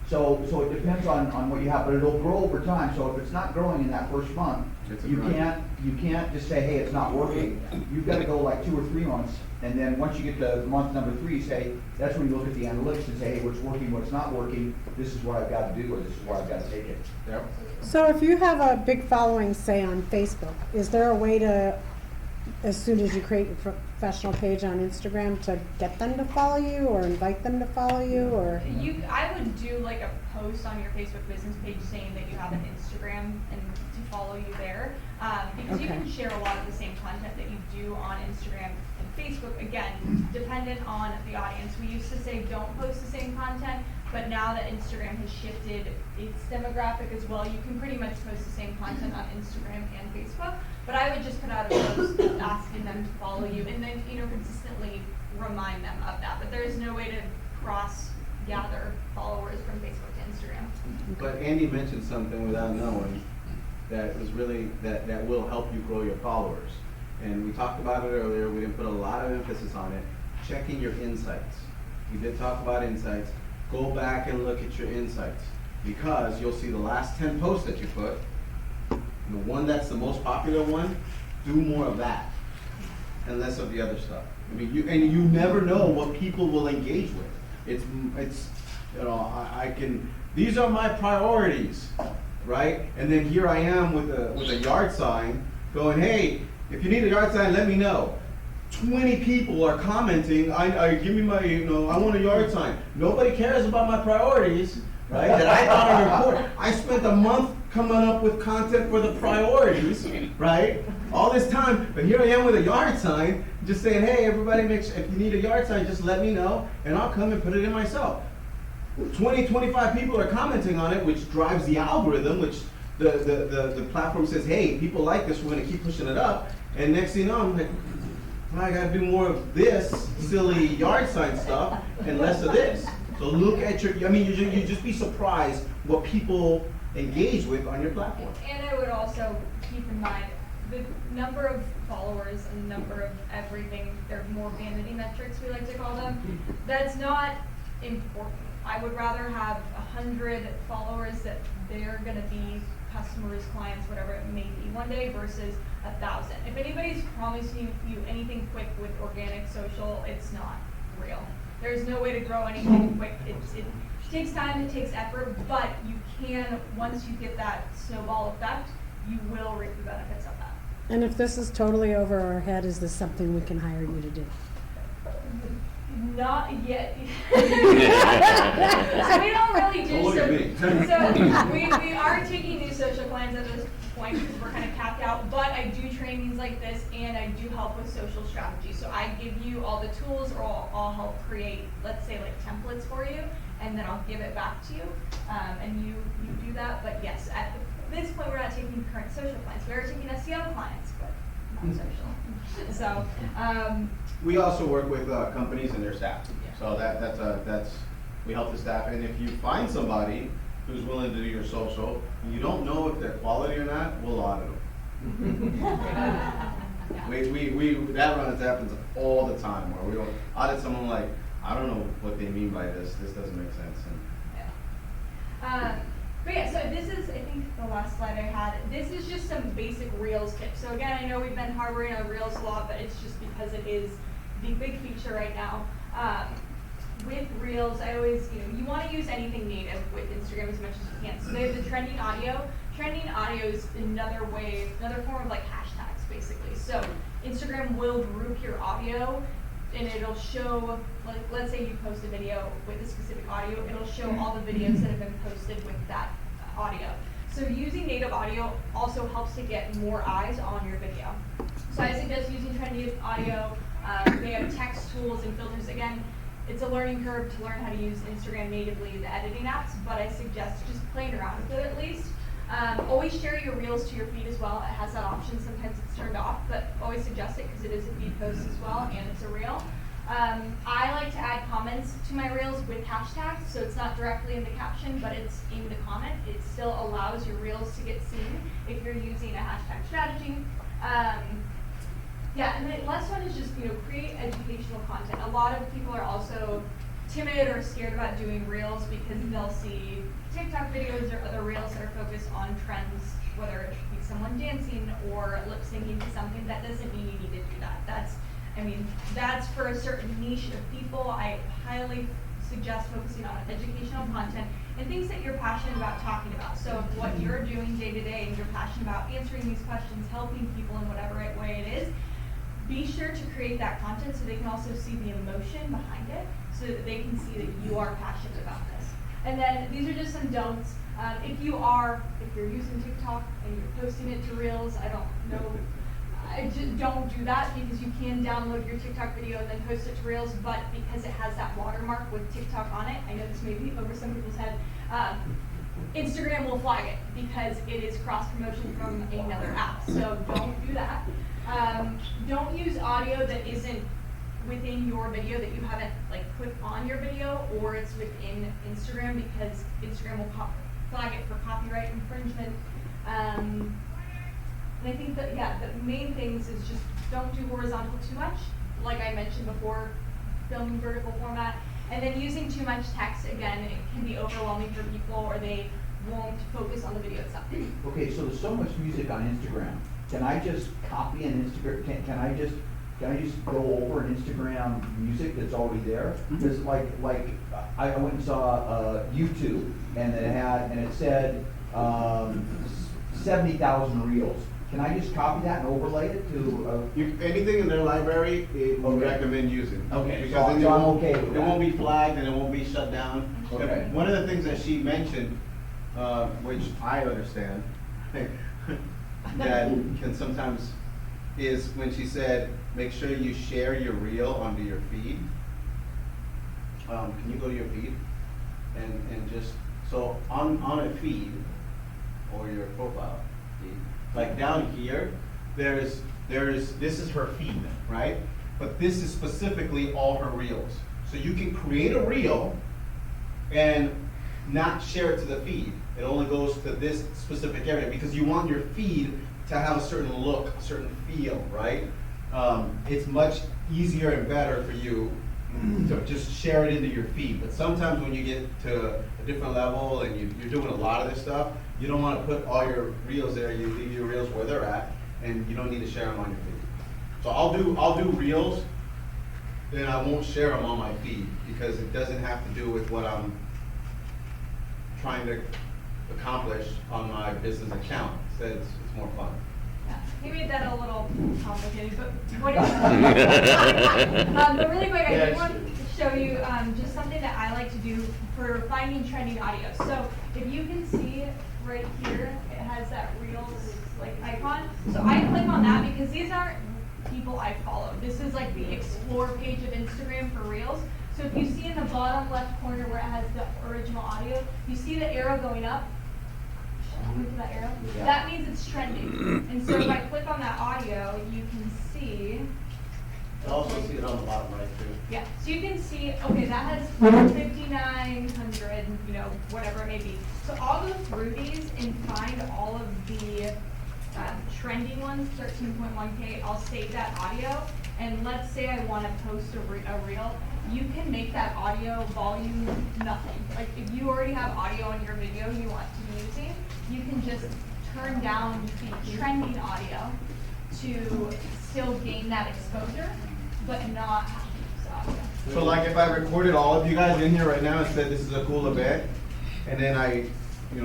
So it depends on what you have, but it'll grow over time. So if it's not growing in that first month, you can't just say, hey, it's not working. You've got to go like 2 or 3 months, and then once you get to month number 3, you say, that's when you look at the analytics and say, hey, what's working, what's not working, this is what I've got to do, or this is where I've got to take it. Yep. So if you have a big following, say on Facebook, is there a way to, as soon as you create your professional page on Instagram, to get them to follow you or invite them to follow you, or? I would do like a post on your Facebook business page saying that you have an Instagram and to follow you there, because you Okay. can share a lot of the same content that you do on Instagram and Facebook. Again, dependent on the audience. We used to say don't post the same content, but now that Instagram has shifted its demographic as well, you can pretty much post the same content on Instagram and Facebook. But I would just put out a post asking them to follow you, and then consistently remind them of that. But there is no way to cross-gather followers from Facebook to Instagram. But Andy mentioned something without knowing that was really, that will help you grow your followers. And we talked about it earlier, we didn't put a lot of emphasis on it. Checking your insights. We did talk about insights. Go back and look at your insights, because you'll see the last 10 posts that you put, the one that's the most popular one, do more of that and less of the other stuff. I mean, you never know what people will engage with. It's I can, these are my priorities, right? And then here I am with a yard sign going, hey, if you need a yard sign, let me know. 20 people are commenting, I give me my, I want a yard sign. Nobody cares about my priorities, right? That I thought are important. I spent a month coming up with content for the priorities, right? All this time, but here I am with a yard sign, just saying, hey, everybody, if you need a yard sign, just let me know, and I'll come and put it in myself. 20, 25 people are commenting on it, which drives the algorithm, which the platform says, hey, people like this, we're gonna keep pushing it up, and next thing you know, I'm like, I gotta do more of this silly yard sign stuff and less of this. So look at you just be surprised what people engage with on your platform. And I would also keep in mind the number of followers and number of everything, they're more vanity metrics, we like to call them. That's not important. I would rather have 100 followers that they're gonna be customers, clients, whatever it may be one day versus 1,000. If anybody's promising you anything quick with organic social, it's not real. There's no way to grow anything quick. It takes time, it takes effort, but you can, once you get that snowball effect, you will reap the benefits of that. And if this is totally over our head, is this something we can hire you to do? Not yet. So we don't really do Don't look at me. so we are taking new social plans at this point because we're kind of capped out, but I do trainings like this and I do help with social strategy. So I give you all the tools, or I'll help create, let's say, like templates for you, and then I'll give it back to you, and you do that. But yes, at this point we're not taking current social plans. We are taking SEO clients, but not social. So We also work with companies and their staff. So that's we help the staff. And if you find somebody who's willing to do your social, and you don't know if they're quality or not, we'll audit them. That happens all the time, where we will audit someone like, I don't know what they mean by this. This doesn't make sense. But yeah, so this is, I think, the last slide I had. This is just some basic Reels tips. So again, I know we've been harboring on Reels a lot, but it's just because it is the big feature right now. With Reels, I always, you want to use anything native with Instagram as much as you can. So they have the trending audio. Trending audio is another form of like hashtags, basically. So Instagram will group your audio, and it'll show, like, let's say you post a video with a specific audio, it'll show all the videos that have been posted with that audio. So using native audio also helps to get more eyes on your video. So I suggest using trending audio. They have text tools and filters. Again, it's a learning curve to learn how to use Instagram natively, the editing apps, but I suggest just playing around with it at least. Always share your Reels to your feed as well. It has that option. Sometimes it's turned off, but always suggest it because it is a feed post as well, and it's a Reel. I like to add comments to my Reels with hashtags, so it's not directly in the caption, but it's in the comment. It still allows your Reels to get seen if you're using a hashtag strategy. Yeah, and the last one is just, create educational content. A lot of people are also timid or scared about doing Reels because they'll see TikTok videos or other Reels that are focused on trends, whether it be someone dancing or lip syncing to something. That doesn't mean you need to do that. That's for a certain niche of people. I highly suggest focusing on educational content and things that you're passionate about talking about. So if what you're doing day to day and you're passionate about answering these questions, helping people in whatever way it is, be sure to create that content so they can also see the emotion behind it, so that they can see that you are passionate about this. And then these are just some don'ts. If you're using TikTok and you're posting it to Reels, I don't know, I just don't do that, because you can download your TikTok video and then post it to Reels, but because it has that watermark with TikTok on it, I know this may be over some people's head, Instagram will flag it because it is cross promotion from another app. So don't do that. Don't use audio that isn't within your video, that you haven't put on your video, or it's within Instagram, because Instagram will flag it for copyright infringement. And I think that, the main things is just don't do horizontal too much. Like I mentioned before, film vertical format. And then using too much text, again, it can be overwhelming for people, or they won't focus on the video itself. Okay, so there's so much music on Instagram. Can I just copy an Instagram? Can I just go over an Instagram music that's already there? Because I went and saw YouTube, and it said 70,000 reels. Can I just copy that and overlay it to? Anything in their library, we recommend using. Okay, Because then so I'm okay with it that. won't be flagged and it won't be shut down. Okay. One of the things that she mentioned, which I understand, that can sometimes, is when she said, make sure you share your reel onto your feed. Can you go to your feed? And just, so on a feed, or your profile feed, like down here, this is her feed, right? But this is specifically all her reels. So you can create a reel and not share it to the feed. It only goes to this specific area because you want your feed to have a certain look, a certain feel, right? It's much easier and better for you to just share it into your feed. But sometimes when you get to a different level and you're doing a lot of this stuff, you don't want to put all your reels there. You leave your reels where they're at, and you don't need to share them on your feed. So I'll do reels, then I won't share them on my feed because it doesn't have to do with what I'm trying to accomplish on my business account. Instead, it's more fun. Yeah, he made that a little complicated, but what is, but really quick, I do want to show you just something that I like to do for finding trending audio. So if you can see right here, it has that Reels like icon. So I click on that because these aren't people I follow. This is like the explore page of Instagram for Reels. So if you see in the bottom left corner where it has the original audio, you see the arrow going up. Look at that arrow. Yeah. That means it's trending. And so if I click on that audio, you can see. I also see it on the bottom right too. Yeah, so you can see, okay, that has 5,900, you know, whatever it may be. So I'll go through these and find all of the trending ones, 13.1K. I'll save that audio, and let's say I want to post a reel. You can make that audio volume nothing. Like if you already have audio on your video you want to be using, you can just turn down the trending audio to still gain that exposure, but not have to use the audio. So like if I recorded all of you guys in here right now and said this is a cool event, and then I,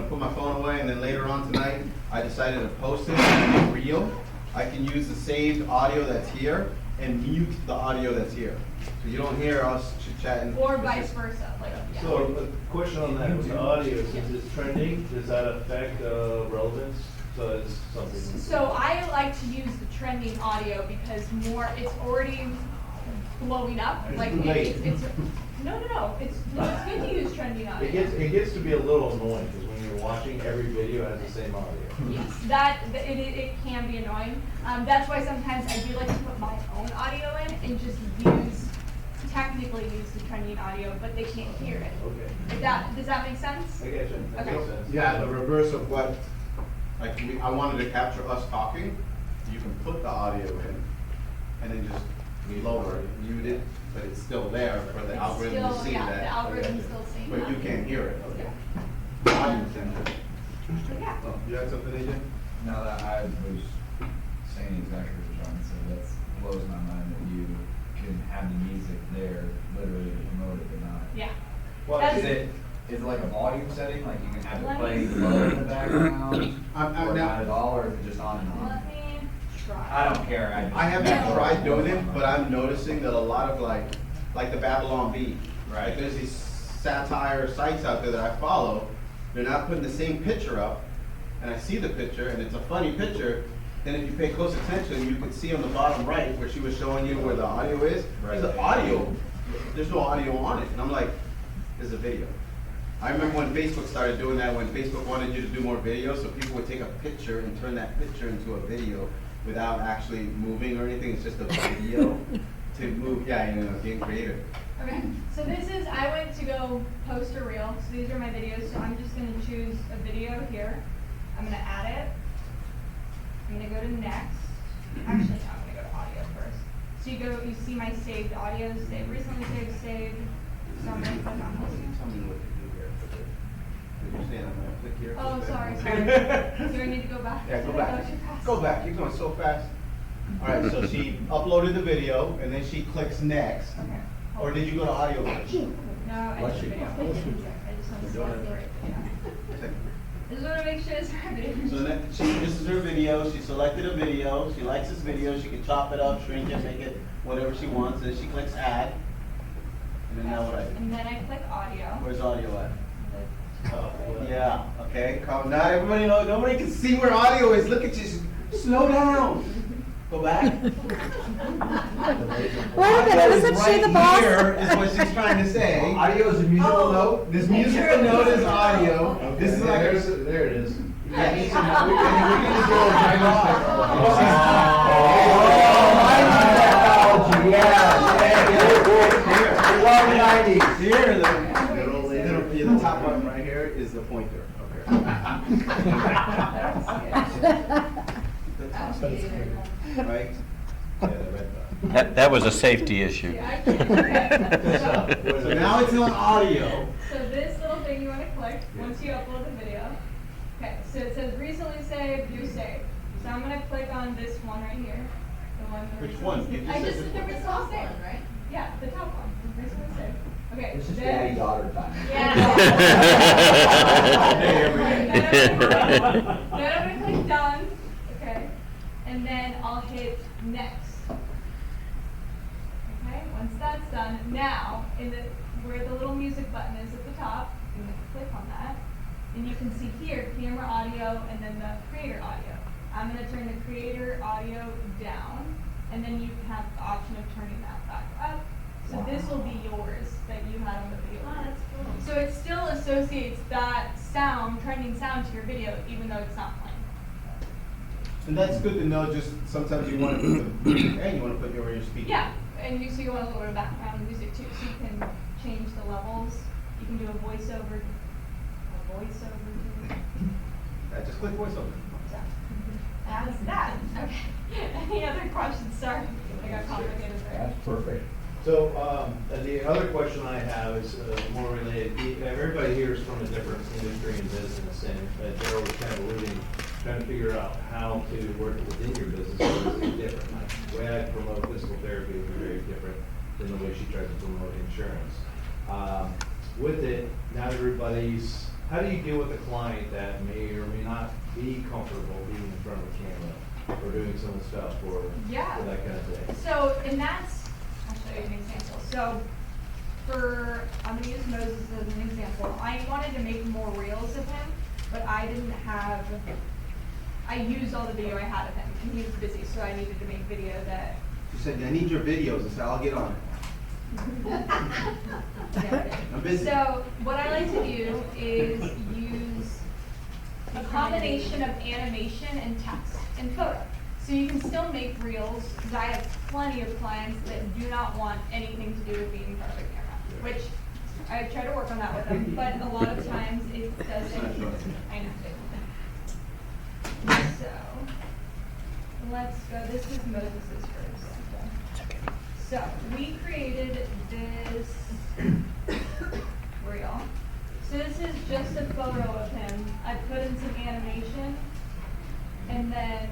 put my phone away, and then later on tonight I decided to post it as a reel, I can use the saved audio that's here and mute the audio that's here. So you don't hear us chit-chatting. Or vice versa, like, yeah. So, a question on that, with the audio, since it's trending, does that affect relevance? So it's something. So I like to use the trending audio because it's already blowing up. Like it's no, it's good to use trending audio. It gets to be a little annoying, because when you're watching, every video has the same audio. Yes, it can be annoying. That's why sometimes I do like to put my own audio in and just technically use the trending audio, but they can't hear it. Okay. Does that make sense? I get you. That Okay. makes sense. Yeah, the reverse of what, I wanted to capture us talking. You can put the audio in and then just lower it, mute it, but it's still there for the It's algorithm to still, see yeah, that. the algorithm's still seeing But that. you can't hear it. Yeah. The audio can hear it. So, yeah. Oh, you had something, AJ? No, that I was saying exactly what John said. That blows my mind that you can have the music there literally to promote it, but not. Yeah. Well, That's- is it like a volume setting? Like you can have it Let play me low in the background, I'm or now- not at all, or is it just on and on? Let me try. I don't care. I haven't tried doing it, but I'm noticing that a lot of like the Babylon Bee. Right. Like there's these satire sites out there that I follow. They're not putting the same picture up, and I see the picture, and it's a funny picture. Then if you pay close attention, you can see on the bottom right where she was showing you where the audio is. Right. There's audio. There's no audio on it, and I'm like, there's a video. I remember when Facebook started doing that, when Facebook wanted you to do more videos, so people would take a picture and turn that picture into a video without actually moving or anything. It's just a video to move. Yeah, being creative. Okay, so I went to go post a reel, so these are my videos, so I'm just gonna choose a video here. I'm gonna add it. I'm gonna go to next. Actually, no, I'm gonna go to audio first. So you see my saved audios, recently saved. So I'm gonna click on this. Tell me what to do here. Did you stand? I'm gonna click here. Oh, sorry. Do I need to go back? Yeah, go Did I back. too fast? Go back. You're going so fast. All right, so she uploaded the video, and then she clicks next. Okay. Or did you go to audio first? No, I Bless just you. video. I just want to select the right video. I just want to make sure it's the right video. So then this is her video. She selected a video. She likes this video. She can chop it up, shrink it, make it whatever she wants. Then she clicks add. And then now what I do? And then I click audio. Where's audio at? The- Yeah, okay. Now everybody knows, nobody can see where audio is. Look at you. Slow down. Go back. Wait a minute, isn't she the boss? Here is what she's trying to say. Audio is a musical note. This musical note is audio. This is like there a. it is. Yeah, we can just go right off. Technology, yeah. Love the 90s. Here, Good old lady. the top button right here is the pointer. Okay. The top button, right? Yeah, the red button. That was a safety issue. Yeah, I can't. Okay. So now it's on audio. So this little thing you want to click once you upload the video. Okay, so it says recently saved, you saved. So I'm going to click on this one right here. The one that Which recently one? saved. You just I said just which did the one? recently saved, right? Yeah, the top one. Recently saved. Okay. It's just then- daddy-daughter time. Yeah. Day every day. Then I'm gonna click done, okay, and then I'll hit next. Okay, once that's done, now where the little music button is at the top, I'm gonna click on that, and you can see here camera audio and then the creator audio. I'm gonna turn the creator audio down, and then you have the option of turning that back up. So this will be yours that you had on the video. Oh, that's cool. So it still associates that sound, trending sound to your video, even though it's not playing. And that's good to know, just sometimes you want to put the music and you want to put your speaker. Yeah, and so you want a little bit of background music too, so you can change the levels. You can do a voiceover too. Just click voiceover. So, that's that. Okay. Any other questions? Sorry, I got complicated there. That's perfect. So, and the other question I have is more related. Everybody here is from a different industry and business, and Daryl was kind of alluding, trying to figure out how to work within your business. So it's different. Like, the way I promote physical therapy is very different than the way she tries to promote insurance. With it, not everybody's. How do you deal with a client that may or may not be comfortable being in front of a camera or doing some of the stuff for Yeah. that kind of thing? So, and that's, I'll show you an example. So, I'm gonna use Moses as an example. I wanted to make more reels of him, but I used all the video I had of him, and he was busy, so I needed to make video that. She said, I need your videos. I said, I'll get on it. I'm busy. So, what I like to do is use a combination of animation and text and photo. So you can still make reels, because I have plenty of clients that do not want anything to do with being in front of a camera, which I try to work on that with them, but a lot of times it doesn't. I know. So, let's go, this is Moses's for example. So, we created this reel. So this is just a photo of him. I put in some animation, and then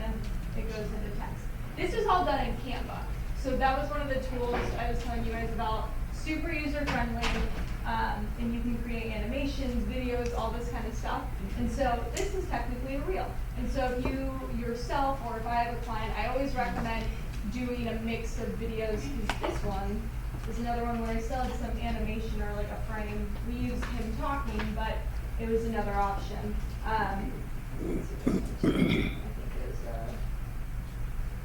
it goes into text. This is all done in Canva. So that was one of the tools I was telling you guys about. Super user friendly, and you can create animations, videos, all this kind of stuff. And so this is technically a reel. And so if you yourself, or if I have a client, I always recommend doing a mix of videos, because this one is another one where I still had some animation or like a frame. We used him talking, but it was another option. Let's see what I think is,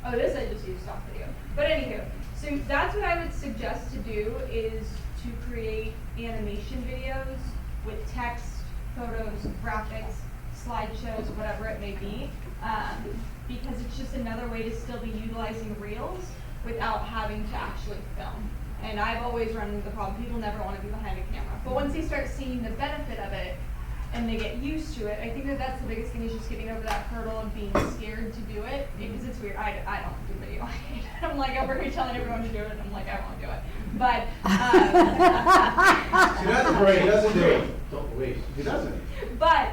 oh, this I just used stock video. But anywho, so that's what I would suggest to do, is to create animation videos with text, photos, graphics, slideshows, whatever it may be, because it's just another way to still be utilizing reels without having to actually film. And I've always run into the problem, people never want to be behind a camera. But once they start seeing the benefit of it, and they get used to it, I think that that's the biggest thing, is just getting over that hurdle of being scared to do it, because it's weird. I don't do video. I hate it. I'm like over here telling everyone to do it, and I'm like, I won't do it. But She doesn't break, he doesn't do it. Don't wait. He doesn't. But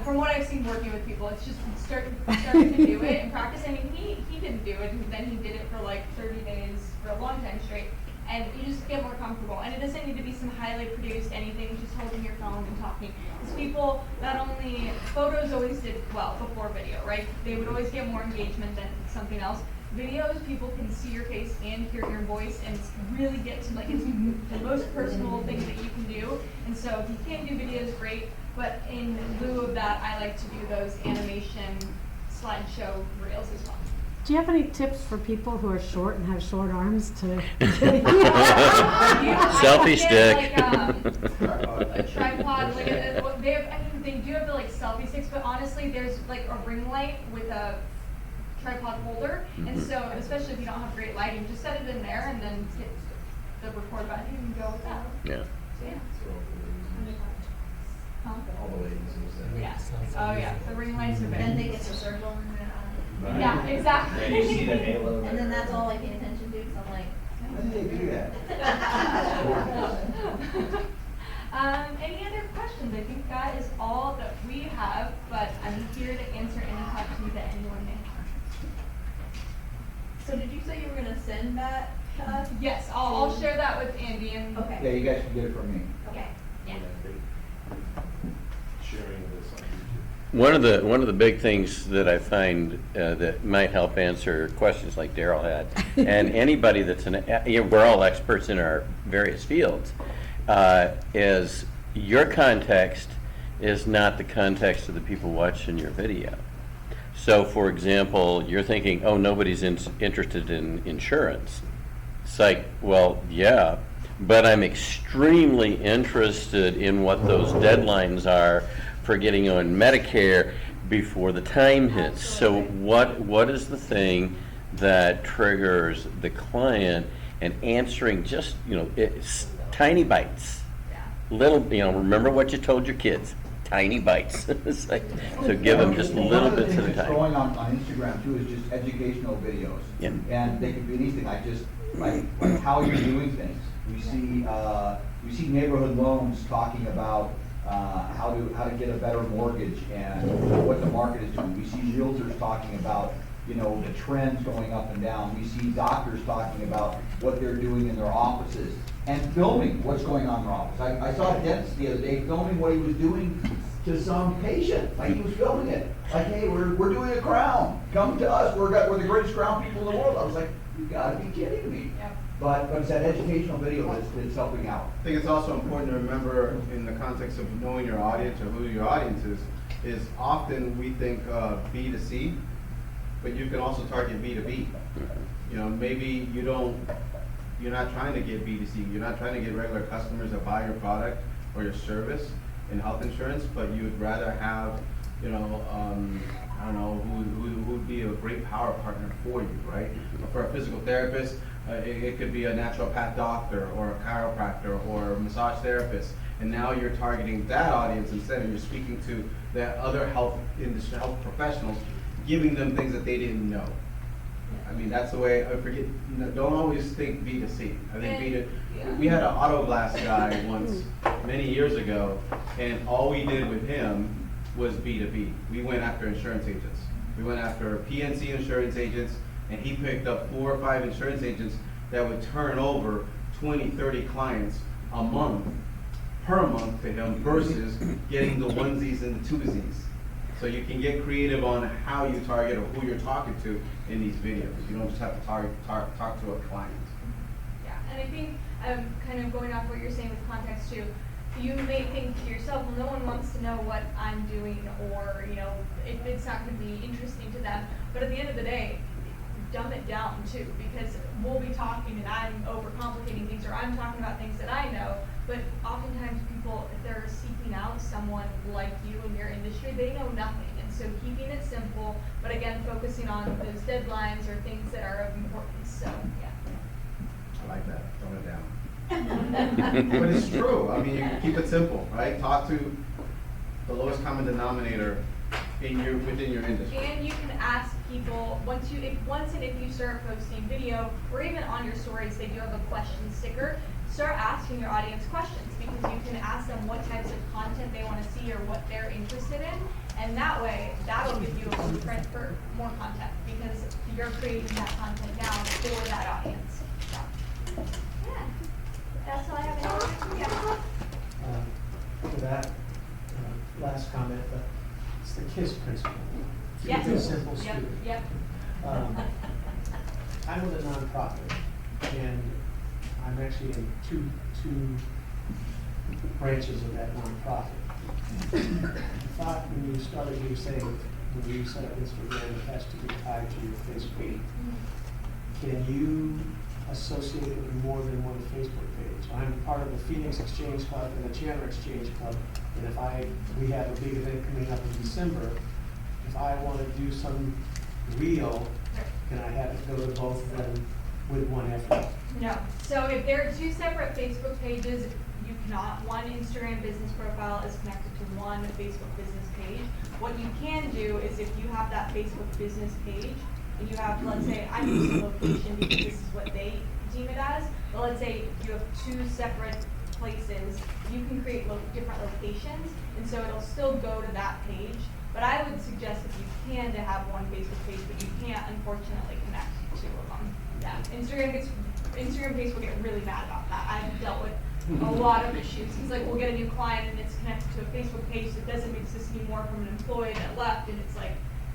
from what I've seen working with people, it's just starting to do it and practice. I mean, he didn't do it, and then he did it for like 30 days for a long time straight. And you just get more comfortable. And it doesn't need to be some highly produced anything, just holding your phone and talking. Because people, not only, photos always did well before video, right? They would always get more engagement than something else. Videos, people can see your face and hear your voice, and really get to, like, it's the most personal thing that you can do. And so if you can do videos, great. But in lieu of that, I like to do those animation slideshow reels as well. Do you have any tips for people who are short and have short arms to? Selfie stick. Like, a tripod, like they have. I mean, they do have the like selfie sticks, but honestly, there's like a ring light with a tripod holder, and so especially if you don't have great lighting, just set it in there and then hit the record button and go with that. Yeah. So yeah. Huh? All the ladies use that. Yeah. Oh yeah, the ring lights are big. Then they get the circle and Right. Yeah, exactly. And you see the halo. And then that's all I pay attention to, because I'm like. How did they do that? Any other questions? I think that is all that we have, but I'm here to answer any questions that anyone may have. So did you say you were gonna send that to us? Yes, I'll share that with Andy and. Okay. Yeah, you guys can get it from me. Okay, yeah. Sharing this on YouTube. One of the big things that I find that might help answer questions like Daryl had, and anybody that's we're all experts in our various fields, is your context is not the context of the people watching your video. So, for example, you're thinking, oh, nobody's interested in insurance. It's like, well, yeah, but I'm extremely interested in what those deadlines are for getting on Medicare before the time hits. So what is the thing that triggers the client and answering just, it's tiny bites. Little, remember what you told your kids, tiny bites. It's like, so give them just little bits at a One of the things that's time. growing on Instagram too is just educational videos. Yeah. And they can be anything, like how you're doing things. We see neighborhood loans talking about how to get a better mortgage and what the market is doing. We see realtors talking about, the trends going up and down. We see doctors talking about what they're doing in their offices and filming what's going on in their office. I saw a dentist the other day filming what he was doing to some patient. Like he was filming it. Like, hey, we're doing a crown. Come to us. We're the greatest crown people in the world. I was like, you gotta be kidding me. Yep. But it's that educational video that's helping out. I think it's also important to remember in the context of knowing your audience or who your audience is often we think B2C, but you can also target B2B. Maybe you're not trying to get B2C, you're not trying to get regular customers that buy your product or your service in health insurance, but you'd rather have, I don't know, who would be a great power partner for you, right? For a physical therapist, it could be a naturopath doctor or a chiropractor or a massage therapist. And now you're targeting that audience instead, and you're speaking to the other health industry, health professionals, giving them things that they didn't know. I mean, that's the way, don't always think B2C. I think we had an auto glass guy once, many years ago, and all we did with him was B2B. We went after insurance agents. We went after PNC insurance agents, and he picked up 4 or 5 insurance agents that would turn over 20, 30 clients a month, per month to him, versus getting the onesies and the twosies. So you can get creative on how you target or who you're talking to in these videos. You don't just have to talk to a client. Yeah, and I think, kind of going off what you're saying with context too, you may think to yourself, well, no one wants to know what I'm doing, or, it's not going to be interesting to them. But at the end of the day, dumb it down too, because we'll be talking and I'm overcomplicating things, or I'm talking about things that I know, but oftentimes people, if they're seeking out someone like you in your industry, they know nothing. And so keeping it simple, but again, focusing on those deadlines or things that are of importance. So, yeah. I like that, tone it down. But it's true, I mean, you can keep it simple, right? Talk to the lowest common denominator within your industry. And you can ask people, once and if you start posting video, or even on your stories, they do have a question sticker. Start asking your audience questions, because you can ask them what types of content they want to see or what they're interested in, and that way, that'll give you a blueprint for more content, because you're creating that content now for that audience. So, yeah, that's all I have. Yeah. For that last comment, but it's the KISS principle. Keep Yes. it simple, Yep. stupid. Yep. I'm with a nonprofit, and I'm actually in two branches of that nonprofit. I thought when you started, you were saying when you set up Instagram, it has to be tied to your Facebook. Can you associate it with more than one Facebook page? I'm part of the Phoenix Exchange Club and the Chandler Exchange Club, and we have a big event coming up in December. If I want to do some reel, can I have it go to both of them with one effort? No. So if there are 2 separate Facebook pages, you cannot. One Instagram business profile is connected to one Facebook business page. What you can do is if you have that Facebook business page, and you have, let's say, I'm using location because this is what they deem it as, but let's say you have two separate places, you can create different locations, and so it'll still go to that page. But I would suggest if you can to have one Facebook page, but you can't unfortunately connect two of them. Yeah, Instagram and Facebook get really mad about that. I've dealt with a lot of issues. It's like we'll get a new client and it's connected to a Facebook page that doesn't exist anymore from an employee that left, and it's like,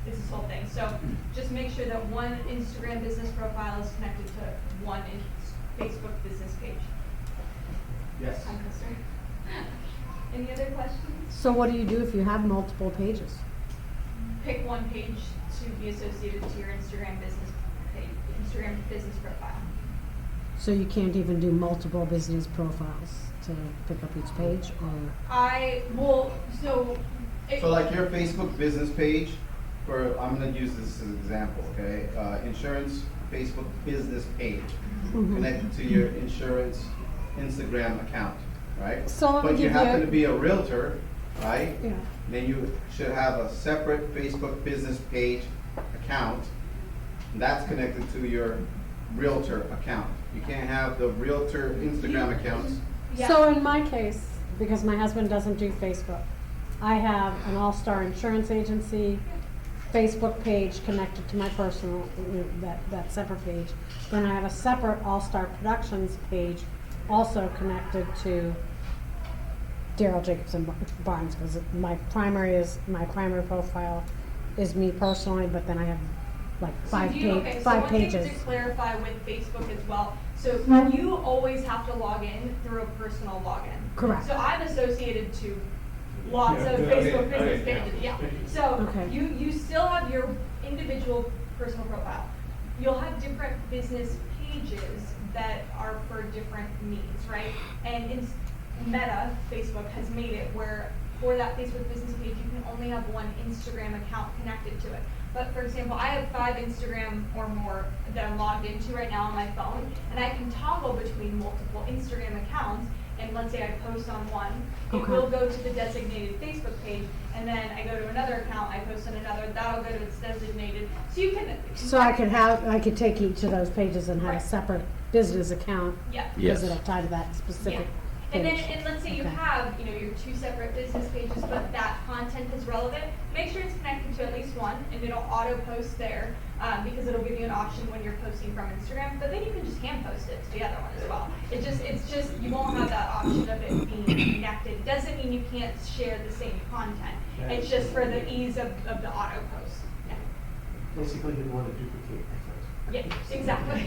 it's this whole thing. So just make sure that one Instagram business profile is connected to one Facebook business page. Yes. I'm Kristen. Any other questions? So what do you do if you have multiple pages? Pick one page to be associated to your Instagram business page, Instagram business profile. So you can't even do multiple business profiles to pick up each page, or? So like your Facebook business page, I'm gonna use this as an example, okay? Insurance Facebook business page, Mhm. connected to your insurance Instagram account, right? So let me But you give happen you- to be a realtor, right? Yeah. Then you should have a separate Facebook business page account that's connected to your realtor account. You can't have the realtor Instagram accounts. Yeah. So in my case, because my husband doesn't do Facebook, I have an All-Star Insurance Agency Facebook page connected to my personal, that separate page. Then I have a separate All-Star Productions page also connected to Daryl Jacobson Barnes, because my primary profile is me personally, but then I have like five pages. So one thing to clarify with Facebook as well. So you always have to log in through a personal login. Correct. So I'm associated to lots of Yeah, Facebook okay, business okay, pages. yeah. Yeah. So Okay. you still have your individual personal profile. You'll have different business pages that are for different needs, right? And in Meta, Facebook has made it where for that Facebook business page, you can only have one Instagram account connected to it. But for example, I have 5 Instagram or more that I'm logged into right now on my phone, and I can toggle between multiple Instagram accounts. And let's say I post on one, it Okay. will go to the designated Facebook page, and then I go to another account, I post on another, that'll go to its designated. So you can. So I could take each of those pages and have a Right. separate business account. Yeah. Because Yes. it'll tie to that specific And then, page. and let's say you Okay. have, your 2 separate business pages, but that content is relevant, make sure it's connected to at least one, and it'll auto post there, because it'll give you an option when you're posting from Instagram, but then you can just hand post it to the other one as well. It's just, you won't have that option of it being connected. Doesn't mean you can't share the same content, it's just for the ease of the auto post. Yeah, Basically, didn't want to duplicate efforts. yeah, exactly.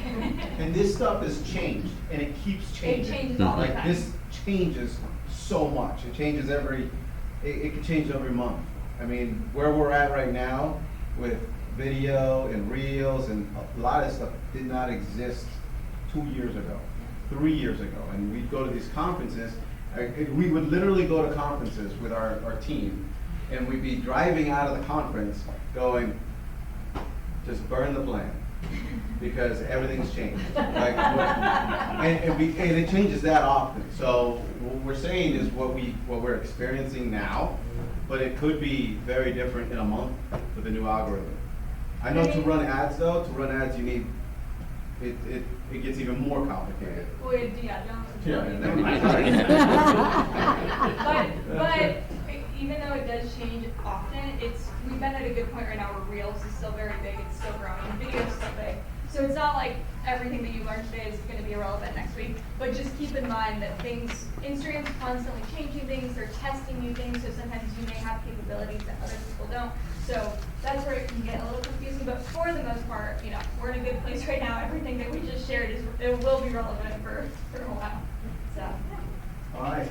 And this stuff has changed, and it keeps changing. changes all the Like, time. this changes so much. It changes it can change every month. I mean, where we're at right now with video and reels and a lot of stuff did not exist 2 years ago, 3 years ago. And we'd go to these conferences, we would literally go to conferences with our team, and we'd be driving out of the conference going, just burn the plan, because everything's changed. Like, and it changes that often. So what we're saying is what we're experiencing now, but it could be very different in a month with the new algorithm. I know to run ads you need, it gets even more complicated. Well, yeah, But even though it does change often, we've been at a good point right now where Reels is still very big, it's still growing, and video is still big. So it's not like everything that you learned today is going to be irrelevant next week, but just keep in mind that Instagram's constantly changing things, they're testing new things, so sometimes you may have capabilities that other people don't. So that's where it can get a little confusing, but for the most part, we're in a good place right now. Everything that we just shared it will be relevant for a while. So. All right.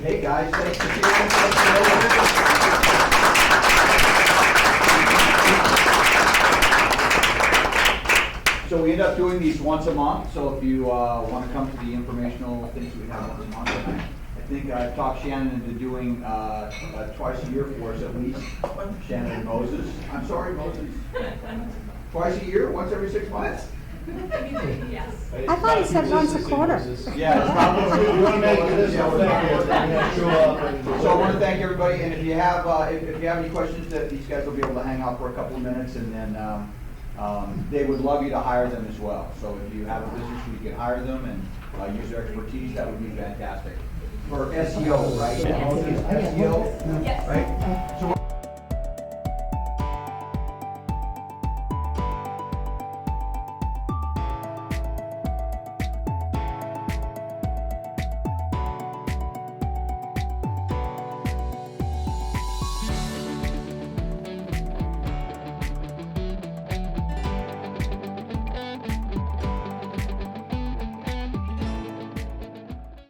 Hey, guys, thanks for sharing. So we end up doing these once a month, so if you want to come to the informational things we have once a month, I think I've talked Shannon into doing twice a year for us at least. Shannon and Moses. I'm sorry, Moses. Twice a year, once every 6 months? Yes. I thought he said once a quarter. Yeah, it's probably. We wanna make this Yeah, we're effective, gonna- we're gonna show up and- So I wanna thank everybody, and if you have, if you have any questions, that these guys will be able to hang out for a couple of minutes, and then, they would love you to hire them as well. So if you have a business, you can hire them and, use their expertise, that would be fantastic. For SEO, right? Yes. SEO, Yes. right? So